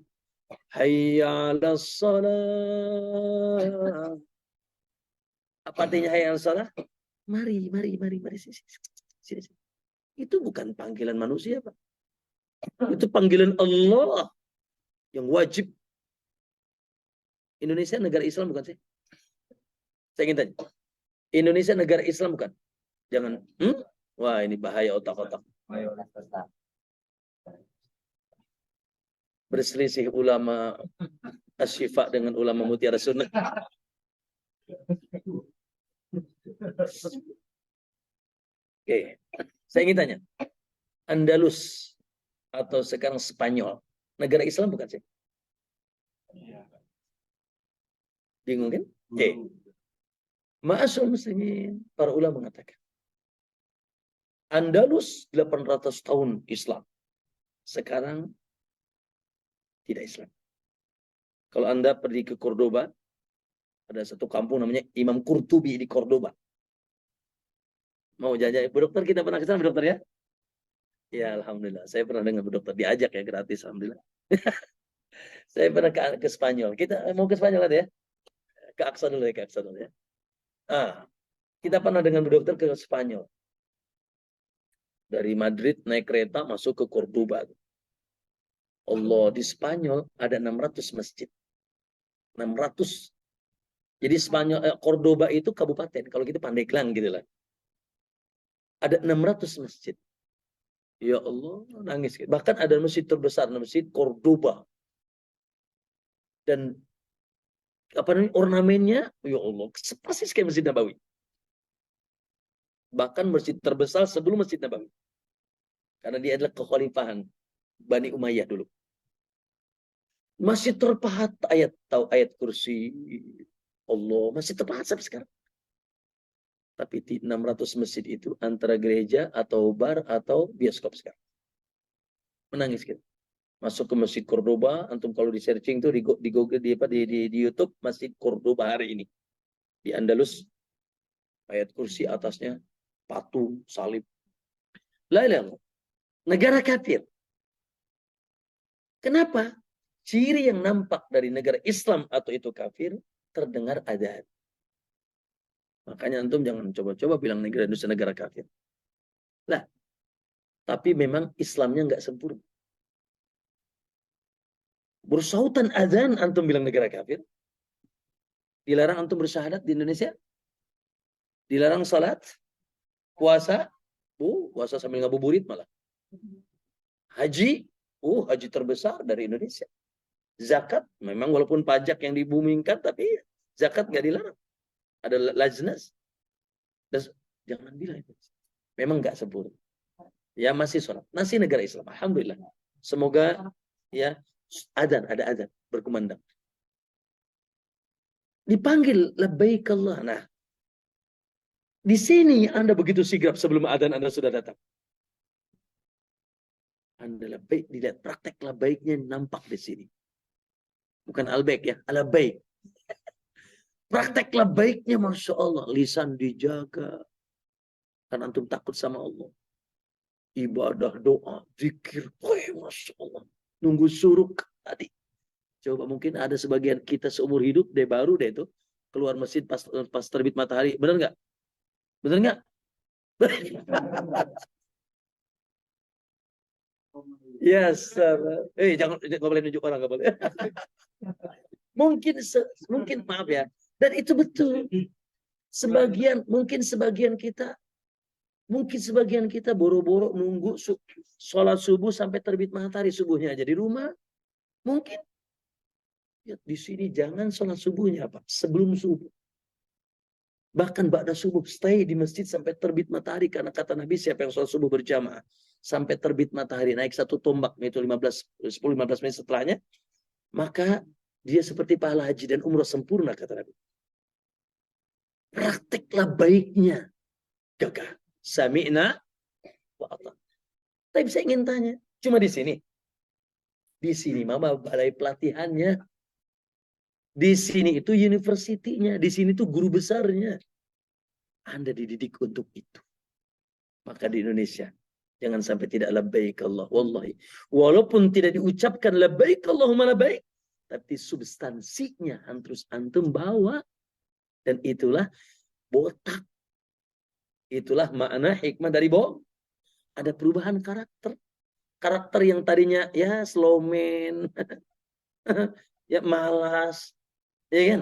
Hayya 'alas shalah. Apa artinya hayya 'alas shalah? Mari, mari, mari, mari. Sini, sini. Itu bukan panggilan manusia, Pak. Itu panggilan Allah yang wajib. Indonesia negara Islam bukan sih? Saya ingin tanya. Indonesia negara Islam bukan? Jangan. Wah, ini bahaya otak-otak. Berselisih ulama Asy-Syifa dengan ulama Mutiara Sunnah. Oke. Saya ingin tanya. Andalus atau sekarang Spanyol, negara Islam bukan sih? Bingung kan? Oke. Ma'asyarul muslimin, para ulama mengatakan Andalus 800 tahun Islam. Sekarang tidak Islam. Kalau Anda pergi ke Cordoba, ada satu kampung namanya Imam Qurtubi di Cordoba. Mau jajan, Bu Dokter, kita pernah ke sana, Bu Dokter ya? Ya, alhamdulillah. Saya pernah dengar Bu Dokter diajak ya gratis, alhamdulillah. Saya pernah ke Spanyol. Kita mau ke Spanyol ada ya? Ke Aqsa dulu ya, ke Aqsa dulu ya. Kita pernah dengan Bu Dokter ke Spanyol. Dari Madrid naik kereta masuk ke Cordoba. Allah, di Spanyol ada 600 masjid. 600. Jadi Spanyol, Cordoba itu kabupaten. Kalau kita Pandeglang gitu lah. Ada 600 masjid. Ya Allah, nangis. Bahkan ada masjid terbesar, Masjid Cordoba. Dan apa namanya, ornamennya, ya Allah, persis kayak Masjid Nabawi. Bahkan masjid terbesar sebelum Masjid Nabawi. Karena dia adalah kekhalifahan Bani Umayyah dulu. Masih terpahat ayat kursi Allah, masih terpahat sampai sekarang. Tapi di 600 masjid itu antara gereja atau bar atau bioskop sekarang. Menangis gitu. Masuk ke Masjid Cordoba, antum kalau di searching tuh di Google di YouTube Masjid Cordoba hari ini. Di Andalus ayat kursi atasnya patung salib. Lain. Negara kafir. Kenapa? Ciri yang nampak dari negara Islam atau itu kafir, terdengar adzan. Makanya antum jangan coba-coba bilang negara Indonesia negara kafir. Lah, tapi memang Islamnya nggak sempurna. Bersautan adzan antum bilang negara kafir. Dilarang antum bersyahadat di Indonesia. Dilarang salat, puasa, puasa sambil ngabuburit malah. Haji, haji terbesar dari Indonesia. Zakat, memang walaupun pajak yang dibumingkan, tapi zakat nggak dilarang. Ada lajnas. Jangan bilang itu. Memang nggak sempurna. Ya masih sholat. Masih negara Islam. Alhamdulillah. Semoga ya ada adzan berkumandang. Dipanggil labbaik Allah. Nah, di sini Anda begitu sigap sebelum adzan Anda sudah datang. Anda labbaik, dilihat praktek labbaiknya nampak di sini. Bukan al-baik ya, al-baik. Prakteklah baiknya, Masya Allah. Lisan dijaga. Karena antum takut sama Allah. Ibadah, doa, zikir. Masya Allah. Nunggu suruk tadi. Coba mungkin ada sebagian kita seumur hidup deh baru deh itu keluar masjid pas terbit matahari. Benar nggak? Benar nggak? Yes. Jangan nggak boleh nunjuk orang, nggak boleh. mungkin maaf ya. Dan itu betul. Mungkin sebagian kita boro-boro nunggu sholat subuh sampai terbit matahari subuhnya aja di rumah. Mungkin ya, di sini jangan sholat subuhnya apa? Sebelum subuh. Bahkan ba'da subuh stay di masjid sampai terbit matahari karena kata Nabi siapa yang sholat subuh berjamaah sampai terbit matahari naik satu tombak itu 10-15 menit setelahnya, maka dia seperti pahala haji dan umrah sempurna kata Nabi. Prakteklah baiknya. Gagah. Sami'na wa ata'na. Tapi saya ingin tanya, cuma di sini. Di sini mama balai pelatihannya. Di sini itu universitinya, di sini itu guru besarnya. Anda dididik untuk itu. Maka di Indonesia jangan sampai tidak labbaik Allah. Wallahi. Walaupun tidak diucapkan labbaik Allahumma labbaik, tapi substansinya terus antum bawa. Dan itulah botak. Itulah makna hikmah dari botak. Ada perubahan karakter. Karakter yang tadinya ya slow man, ya malas, ya kan?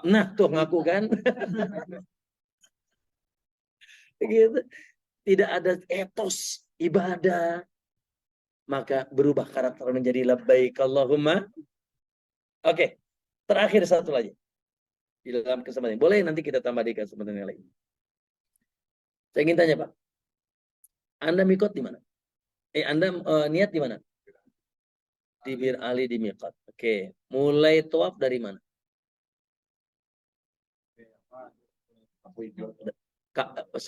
Nah, tuh ngaku kan? Gitu. Tidak ada etos ibadah. Maka berubah karakter menjadi labbaik Allahumma. Oke, terakhir satu lagi. Di dalam kesempatan ini. Boleh nanti kita tambah di kesempatan yang lain. Saya ingin tanya, Pak. Anda mikot di mana? Anda niat di mana? Di Bir Ali di mikot. Oke. Mulai tawaf dari mana?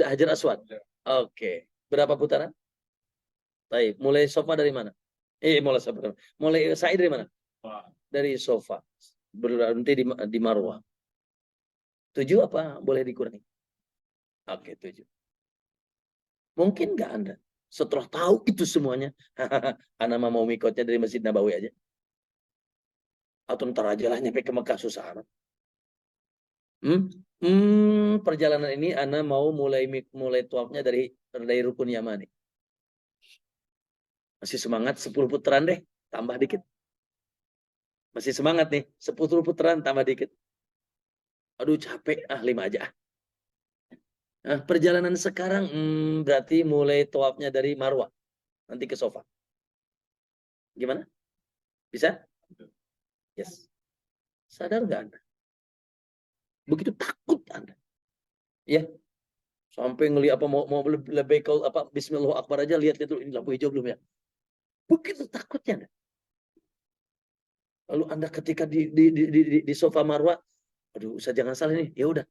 Hajar Aswad. Oke. Berapa putaran? Baik. Mulai sofa dari mana? Mulai sa'i dari mana? Dari sofa. Berhenti di Marwah. 7 apa boleh dikurangi? Oke, 7. Mungkin nggak Anda? Setelah tahu itu semuanya, Anda mau mikotnya dari Masjid Nabawi aja. Atau ntar aja lah nyampe ke Mekah susah amat. Perjalanan ini Anda mau mulai tuafnya dari rukun Yamani. Masih semangat 10 putaran deh, tambah dikit. Masih semangat nih, 10 putaran tambah dikit. Aduh capek, 5 aja. Nah, perjalanan sekarang berarti mulai tawafnya dari Marwah. Nanti ke sofa. Gimana? Bisa? Yes. Sadar nggak Anda? Begitu takut Anda. Ya. Sampai ngelihat apa mau lebih kau apa Bismillah Akbar aja lihat itu ini lampu hijau belum ya? Begitu takutnya Anda. Lalu Anda ketika di sofa Marwah, aduh, saya jangan salah nih. Ya udah.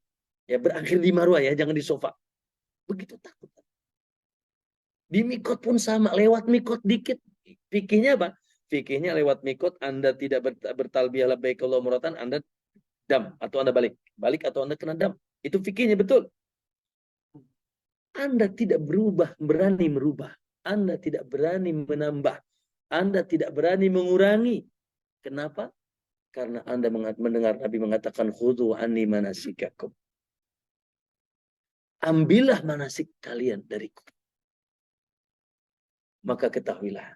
Ya berakhir di Marwah ya, jangan di sofa. Begitu takut. Di mikot pun sama, lewat mikot dikit. Fikihnya apa? Fikihnya lewat mikot, Anda tidak bertalbiyah labbaik Allahumma umratan, Anda dam atau Anda balik. Balik atau Anda kena dam. Itu fikihnya betul. Anda tidak berani merubah. Anda tidak berani menambah. Anda tidak berani mengurangi. Kenapa? Karena Anda mendengar Nabi mengatakan khudhu anni manasikakum. Ambillah manasik kalian dariku. Maka ketahuilah,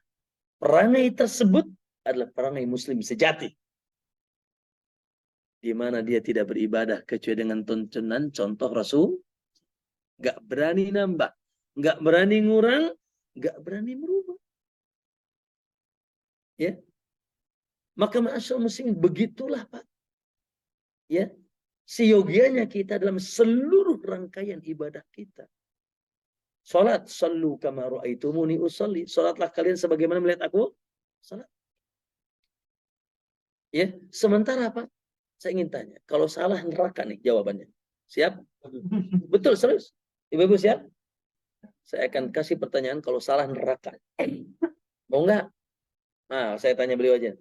perangai tersebut adalah perangai muslim sejati. Di mana dia tidak beribadah kecuali dengan tuntunan contoh Rasul. Gak berani nambah. Gak berani ngurang. Gak berani merubah. Ya. Maka ma'asyar muslim begitulah Pak. Ya. Seyogianya kita dalam seluruh rangkaian ibadah kita. Salat, sallu kama ra'aitumuni usalli. Salatlah kalian sebagaimana melihat aku salat. Ya, sementara apa? Saya ingin tanya, kalau salah neraka nih jawabannya. Siap? Betul, serius. Ibu-ibu siap? Saya akan kasih pertanyaan kalau salah neraka. Mau enggak? Nah, saya tanya beliau aja.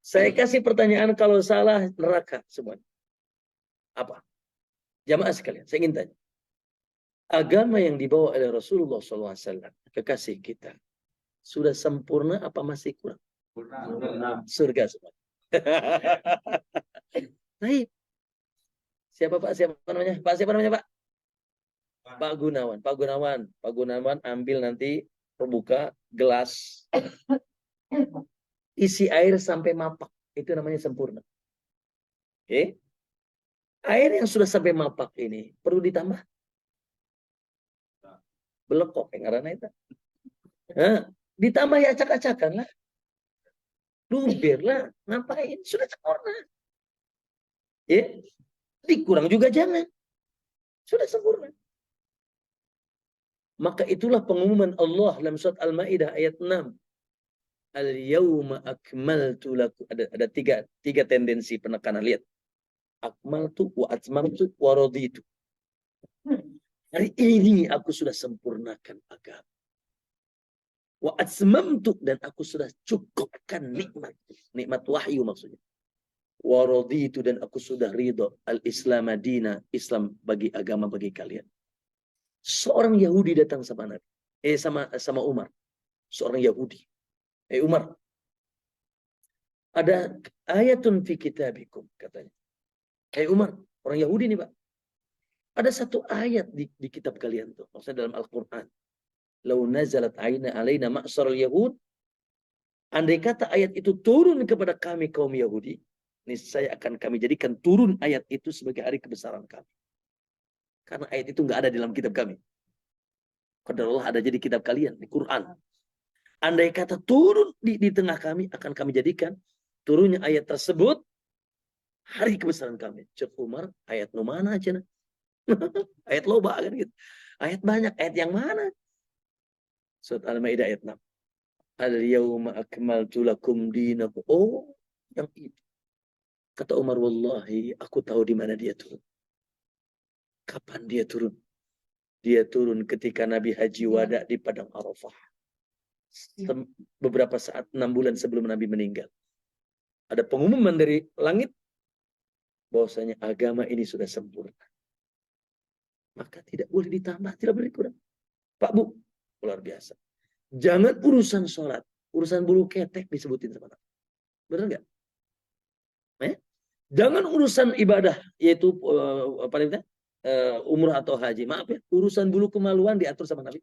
Saya kasih pertanyaan, kalau salah neraka semua. Apa? Jamaah sekalian, saya ingin tanya. Agama yang dibawa oleh Rasulullah SAW, kekasih kita, sudah sempurna apa masih kurang? Surga semua. Baik. Siapa Pak? Siapa namanya? Pak siapa namanya Pak? Pak Gunawan. Pak Gunawan. Pak Gunawan ambil nanti terbuka gelas. Isi air sampai mapak. Itu namanya sempurna. Oke. Air yang sudah sampai mapak ini perlu ditambah. Belekok yang karena itu. Nah, ditambah ya acak-acakan lah. Luber lah. Ngapain? Sudah sempurna. Ya. Dikurang juga jangan. Sudah sempurna. Maka itulah pengumuman Allah dalam surat Al-Maidah ayat 6. Al-yawma akmaltu lakum. Ada tiga tendensi penekanan. Lihat. Akmaltu wa atmamtu wa raditu. Hari ini aku sudah sempurnakan agama. Wa atmamtu, dan aku sudah cukupkan nikmat. Nikmat wahyu maksudnya. Wa raditu, dan aku sudah ridho. Al-Islam madina, Islam bagi agama bagi kalian. Seorang Yahudi datang sama Nabi. Sama Umar. Seorang Yahudi. Umar, ada ayatun fi kitabikum, katanya. Umar, orang Yahudi nih Pak. Ada satu ayat di kitab kalian tuh. Maksudnya dalam Al-Quran. Lau nazalat alaina ma'syaral Yahud. Andai kata ayat itu turun kepada kami kaum Yahudi, niscaya akan kami jadikan turun ayat itu sebagai hari kebesaran kami. Karena ayat itu nggak ada dalam kitab kami. Qadar Allah ada jadi kitab kalian, di Quran. Andai kata turun di tengah kami, akan kami jadikan turunnya ayat tersebut hari kebesaran kami. Cek Umar, ayat no mana aja? Ayat loba kan gitu. Ayat banyak, ayat yang mana? Surat Al-Maidah ayat 6. Al-yawma akmaltu lakum dinakum. Oh, yang itu. Kata Umar, wallahi, aku tahu di mana dia turun. Kapan dia turun? Dia turun ketika Nabi Haji Wada di Padang Arafah. Beberapa saat, 6 bulan sebelum Nabi meninggal. Ada pengumuman dari langit bahwasanya agama ini sudah sempurna. Maka tidak boleh ditambah, tidak boleh kurang. Pak Bu, luar biasa. Jangan urusan sholat, urusan bulu ketek disebutin sama Nabi. Benar nggak? Jangan urusan ibadah, yaitu umrah atau haji. Maaf ya, urusan bulu kemaluan diatur sama Nabi.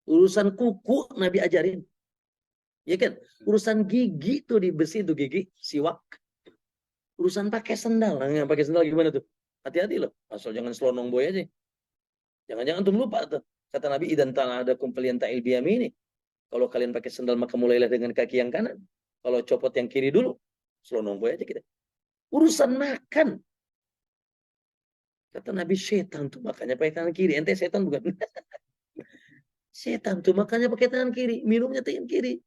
Urusan kuku Nabi ajarin. Ya kan? Urusan gigi tuh di besi tuh gigi, siwak. Urusan pakai sendal. Nah, pakai sendal gimana tuh? Hati-hati loh. Asal jangan selonong boy aja. Jangan-jangan tuh lupa tuh. Kata Nabi, idan ada kumpelian ta'il biyamini. Kalau kalian pakai sendal maka mulailah dengan kaki yang kanan. Kalau copot yang kiri dulu. Selonong boy aja kita. Urusan makan. Kata Nabi, setan tuh makanya pakai tangan kiri. Ente setan bukan? Setan tuh makanya pakai tangan kiri. Minumnya tangan kiri.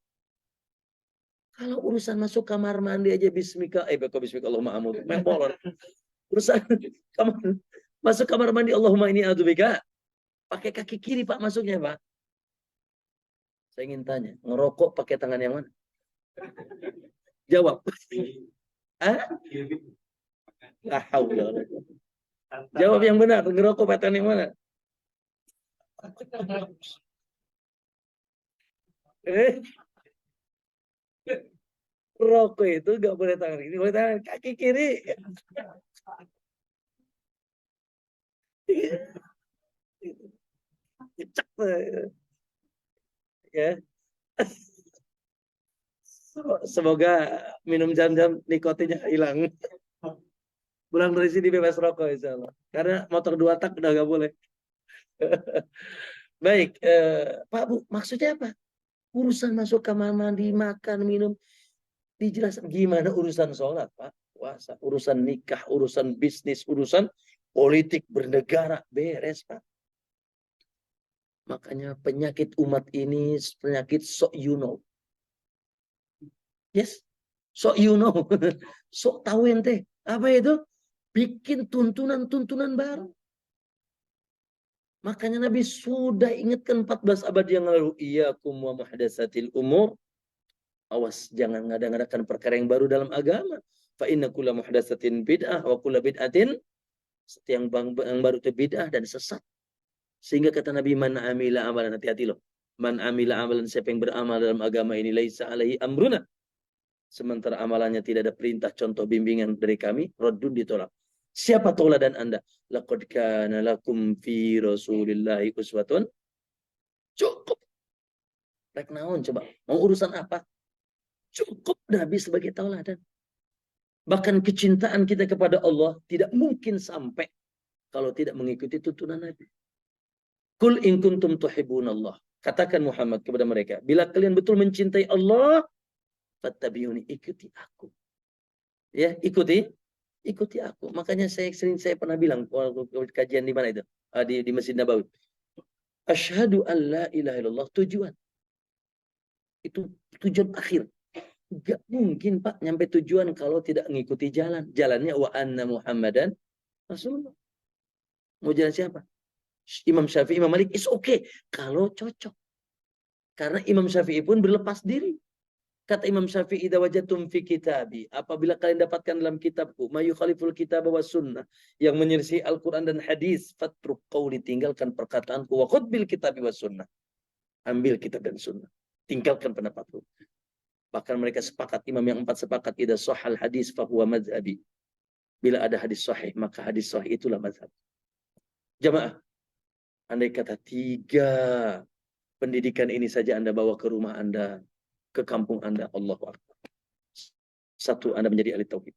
Kalau urusan masuk kamar mandi aja bismika. Kok bismika Allahumma amud. Membolor. Urusan masuk kamar mandi Allahumma ini a'udzubika. Pakai kaki kiri Pak masuknya Pak. Saya ingin tanya. Ngerokok pakai tangan yang mana? Jawab. Hah? La haula. Jawab yang benar. Ngerokok pakai tangan yang mana? Rokok itu gak boleh tangan kiri, boleh tangan kaki kiri. Cek ya. Semoga minum jam-jam nikotinnya hilang. Pulang dari sini bebas rokok insya Allah. Karena motor 2 tak udah gak boleh. Baik, Pak Bu, maksudnya apa? Urusan masuk kamar mandi, makan, minum, dijelaskan gimana urusan sholat, Pak? Puasa, urusan nikah, urusan bisnis, urusan politik bernegara, beres, Pak. Makanya penyakit umat ini penyakit sok you know. Yes, sok you know. Sok tahu ente. Apa itu? Bikin tuntunan-tuntunan baru. Makanya Nabi sudah ingatkan 14 abad yang lalu. Iyyakum wa muhdatsatil umur. Awas, jangan ngada-ngadakan perkara yang baru dalam agama. Fa inna kulla muhdatsatin bid'ah wa kulla bid'atin, setiap yang baru itu bid'ah dan sesat. Sehingga kata Nabi, man amila amalan, hati-hati loh. Man amila amalan, siapa yang beramal dalam agama ini, laisa alaihi amruna, sementara amalannya tidak ada perintah, contoh, bimbingan dari kami, raddun, ditolak. Siapa tauladan Anda? Laqad kana lakum fi Rasulillahi uswatun. Cukup. Rek naon coba? Mau urusan apa? Cukup Nabi sebagai tauladan. Bahkan kecintaan kita kepada Allah tidak mungkin sampai kalau tidak mengikuti tuntunan Nabi. Kul in kuntum tuhibbunallah. Katakan Muhammad kepada mereka, bila kalian betul mencintai Allah, fattabi'uni, ikuti aku. Ya, ikuti aku. Makanya saya pernah bilang waktu kajian di mana itu? Di Masjid Nabawi. Asyhadu an la ilaha illallah, tujuan. Itu tujuan akhir. Gak mungkin Pak nyampe tujuan kalau tidak mengikuti jalan. Jalannya wa anna Muhammadan Rasulullah. Mau jalan siapa? Imam Syafi'i, Imam Malik, is okay kalau cocok. Karena Imam Syafi'i pun berlepas diri. Kata Imam Syafi'i, idza wajadtum fi kitabi, apabila kalian dapatkan dalam kitabku, ma yukhaliful kitab wa sunnah, yang menyelisih Al-Qur'an dan hadis, fatruk qauli, tinggalkan perkataanku, wa khudh bil kitab wa sunnah. Ambil kitab dan sunnah. Tinggalkan pendapatku. Bahkan mereka sepakat, imam yang 4 sepakat, idza sahal hadis fa huwa mazhabi. Bila ada hadis sahih, maka hadis sahih itulah mazhab. Jamaah, andai kata 3 pendidikan ini saja Anda bawa ke rumah Anda, ke kampung Anda, Allahu Akbar. 1, Anda menjadi ahli tauhid.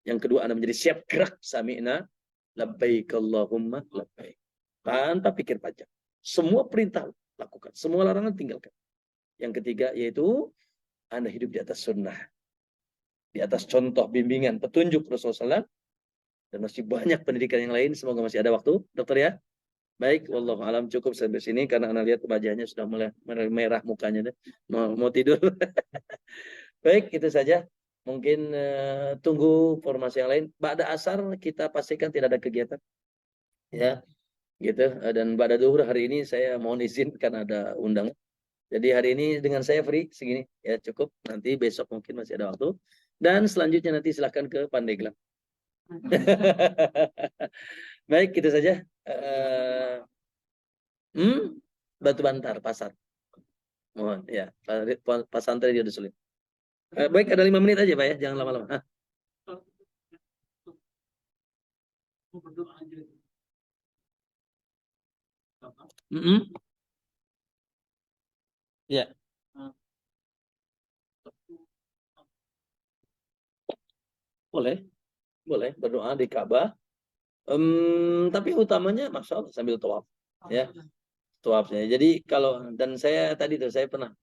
Yang kedua, Anda menjadi siap gerak, sami'na labbaik Allahumma labbaik. Tanpa pikir panjang. Semua perintah lakukan, semua larangan tinggalkan. Yang ketiga, yaitu Anda hidup di atas sunnah, di atas contoh, bimbingan, petunjuk Rasulullah SAW, dan masih banyak pendidikan yang lain. Semoga masih ada waktu, dokter ya. Baik, wallahu alam, cukup sampai sini karena Anda lihat wajahnya sudah mulai merah mukanya, mau tidur. Baik, itu saja. Mungkin tunggu formasi yang lain. Ba'da asar kita pastikan tidak ada kegiatan. Ya, gitu. Dan ba'da duhur hari ini saya mohon izin karena ada undangan. Jadi hari ini dengan saya free segini. Ya, cukup. Nanti besok mungkin masih ada waktu. Dan selanjutnya nanti silakan ke Pandeglang. Baik, itu saja. Batu Bantar, pasar. Mohon, ya. Pasantren dia sulit. Baik, ada 5 menit aja Pak ya, jangan lama-lama. Ya. Boleh berdoa di Ka'bah. Tapi utamanya Masya Allah sambil tawaf. Ya, tawafnya. Jadi kalau, dan saya tadi tuh saya pernah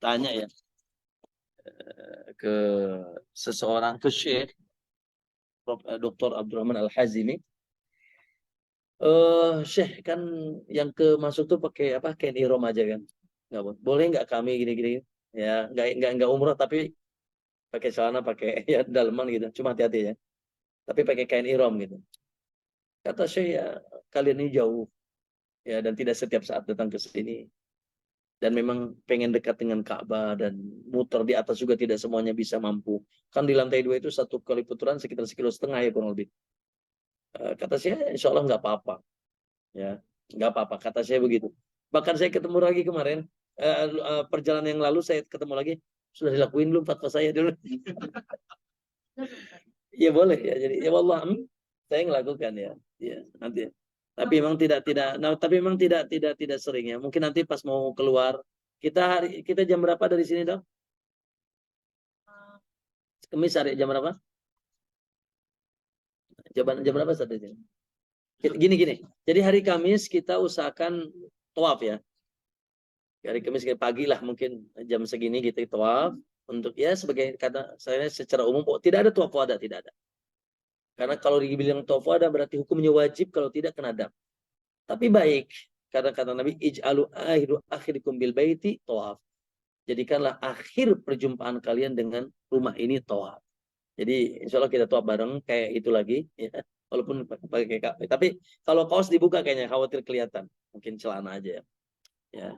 tanya ya ke seseorang, ke Syekh Dr. Abdurrahman Al-Hazimi. Syekh kan yang ke masuk tuh pakai apa, kain ihram aja kan? Nggak boleh nggak kami gini-gini? Ya, nggak umroh tapi pakai celana, pakai ya daleman gitu. Cuma hati-hati ya. Tapi pakai kain ihram gitu. Kata Syekh, ya kalian ini jauh ya, dan tidak setiap saat datang ke sini. Dan memang pengen dekat dengan Ka'bah, dan muter di atas juga tidak semuanya bisa mampu. Kan di lantai 2 itu 1 kali putaran sekitar 1,5 kilo ya kurang lebih. Kata saya, insya Allah nggak apa-apa. Ya, nggak apa-apa. Kata saya begitu. Bahkan saya ketemu lagi kemarin, perjalanan yang lalu saya ketemu lagi, sudah dilakuin belum fatwa saya dulu? Ya boleh ya. Jadi ya Allah, saya ngelakukan ya. Ya nanti. Tapi memang tidak sering ya. Mungkin nanti pas mau keluar, kita jam berapa dari sini dong? Kemis hari jam berapa? Jam berapa saat ini? Gini. Jadi hari Kamis kita usahakan tawaf ya. Hari Kamis pagi lah mungkin jam segini kita tawaf, untuk ya sebagai kata saya secara umum tidak ada tawaf wada, tidak ada. Karena kalau dibilang tawaf wada berarti hukumnya wajib, kalau tidak kena dam. Tapi baik, karena kata Nabi, ij'alu akhirikum bil baiti tawaf. Jadikanlah akhir perjumpaan kalian dengan rumah ini tawaf. Jadi insya Allah kita tawaf bareng kayak itu lagi ya. Walaupun pakai kaos. Tapi kalau kaos dibuka kayaknya khawatir kelihatan. Mungkin celana aja ya. Ya.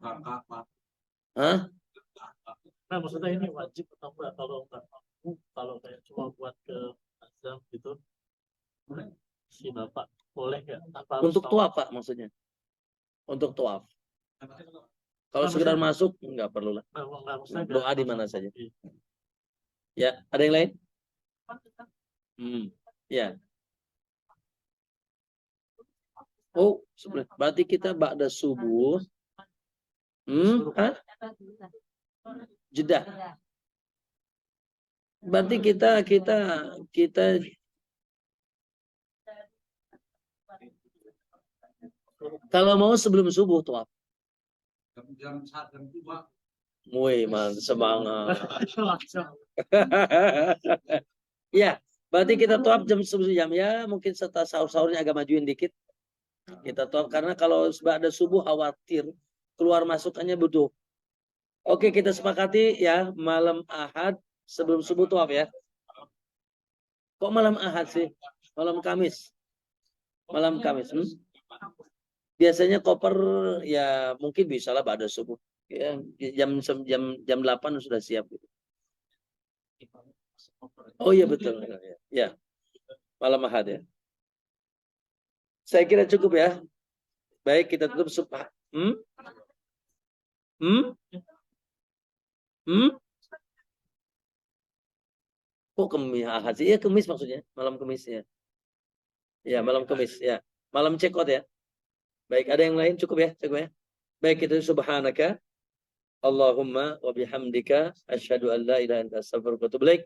Hah? Nah, maksudnya ini wajib atau enggak kalau nggak mampu, kalau kayak cuma buat ke azam gitu, si bapak boleh nggak? Apa harus Untuk tahu? tuaf Pak maksudnya. Untuk tuaf. Kalau Nah, sekedar maksudnya, masuk nggak perlu lah. nggak, maksudnya nggak Doa di harus mana mampu. saja. Ya, ada yang lain? Ya. Oh, berarti kita ba'da subuh. Hah? Jeda. Berarti kita kalau mau sebelum subuh tuh. Wih, man, semangat. Ya, berarti kita tuap jam 11 jam ya, mungkin setelah sahur-sahurnya agak majuin dikit. Kita tuap karena kalau ada subuh khawatir keluar masukannya butuh. Oke, kita sepakati ya malam Ahad sebelum subuh tuap ya. Kok malam Ahad sih? Malam Kamis. Malam Kamis. Biasanya koper ya mungkin bisa lah pada subuh. Ya, jam 8 sudah siap gitu. Oh iya betul. Ya. Malam Ahad ya. Saya kira cukup ya. Baik, kita tutup subhan. Kok Kemis Ahad sih? Iya Kemis maksudnya. Malam Kemis ya. Ya, malam Kemis ya. Malam cekot ya. Baik, ada yang lain cukup ya? Cukup ya. Baik, itu subhanaka Allahumma wa bihamdika asyhadu an la ilaha illa anta astaghfiruka wa atubu ilaik.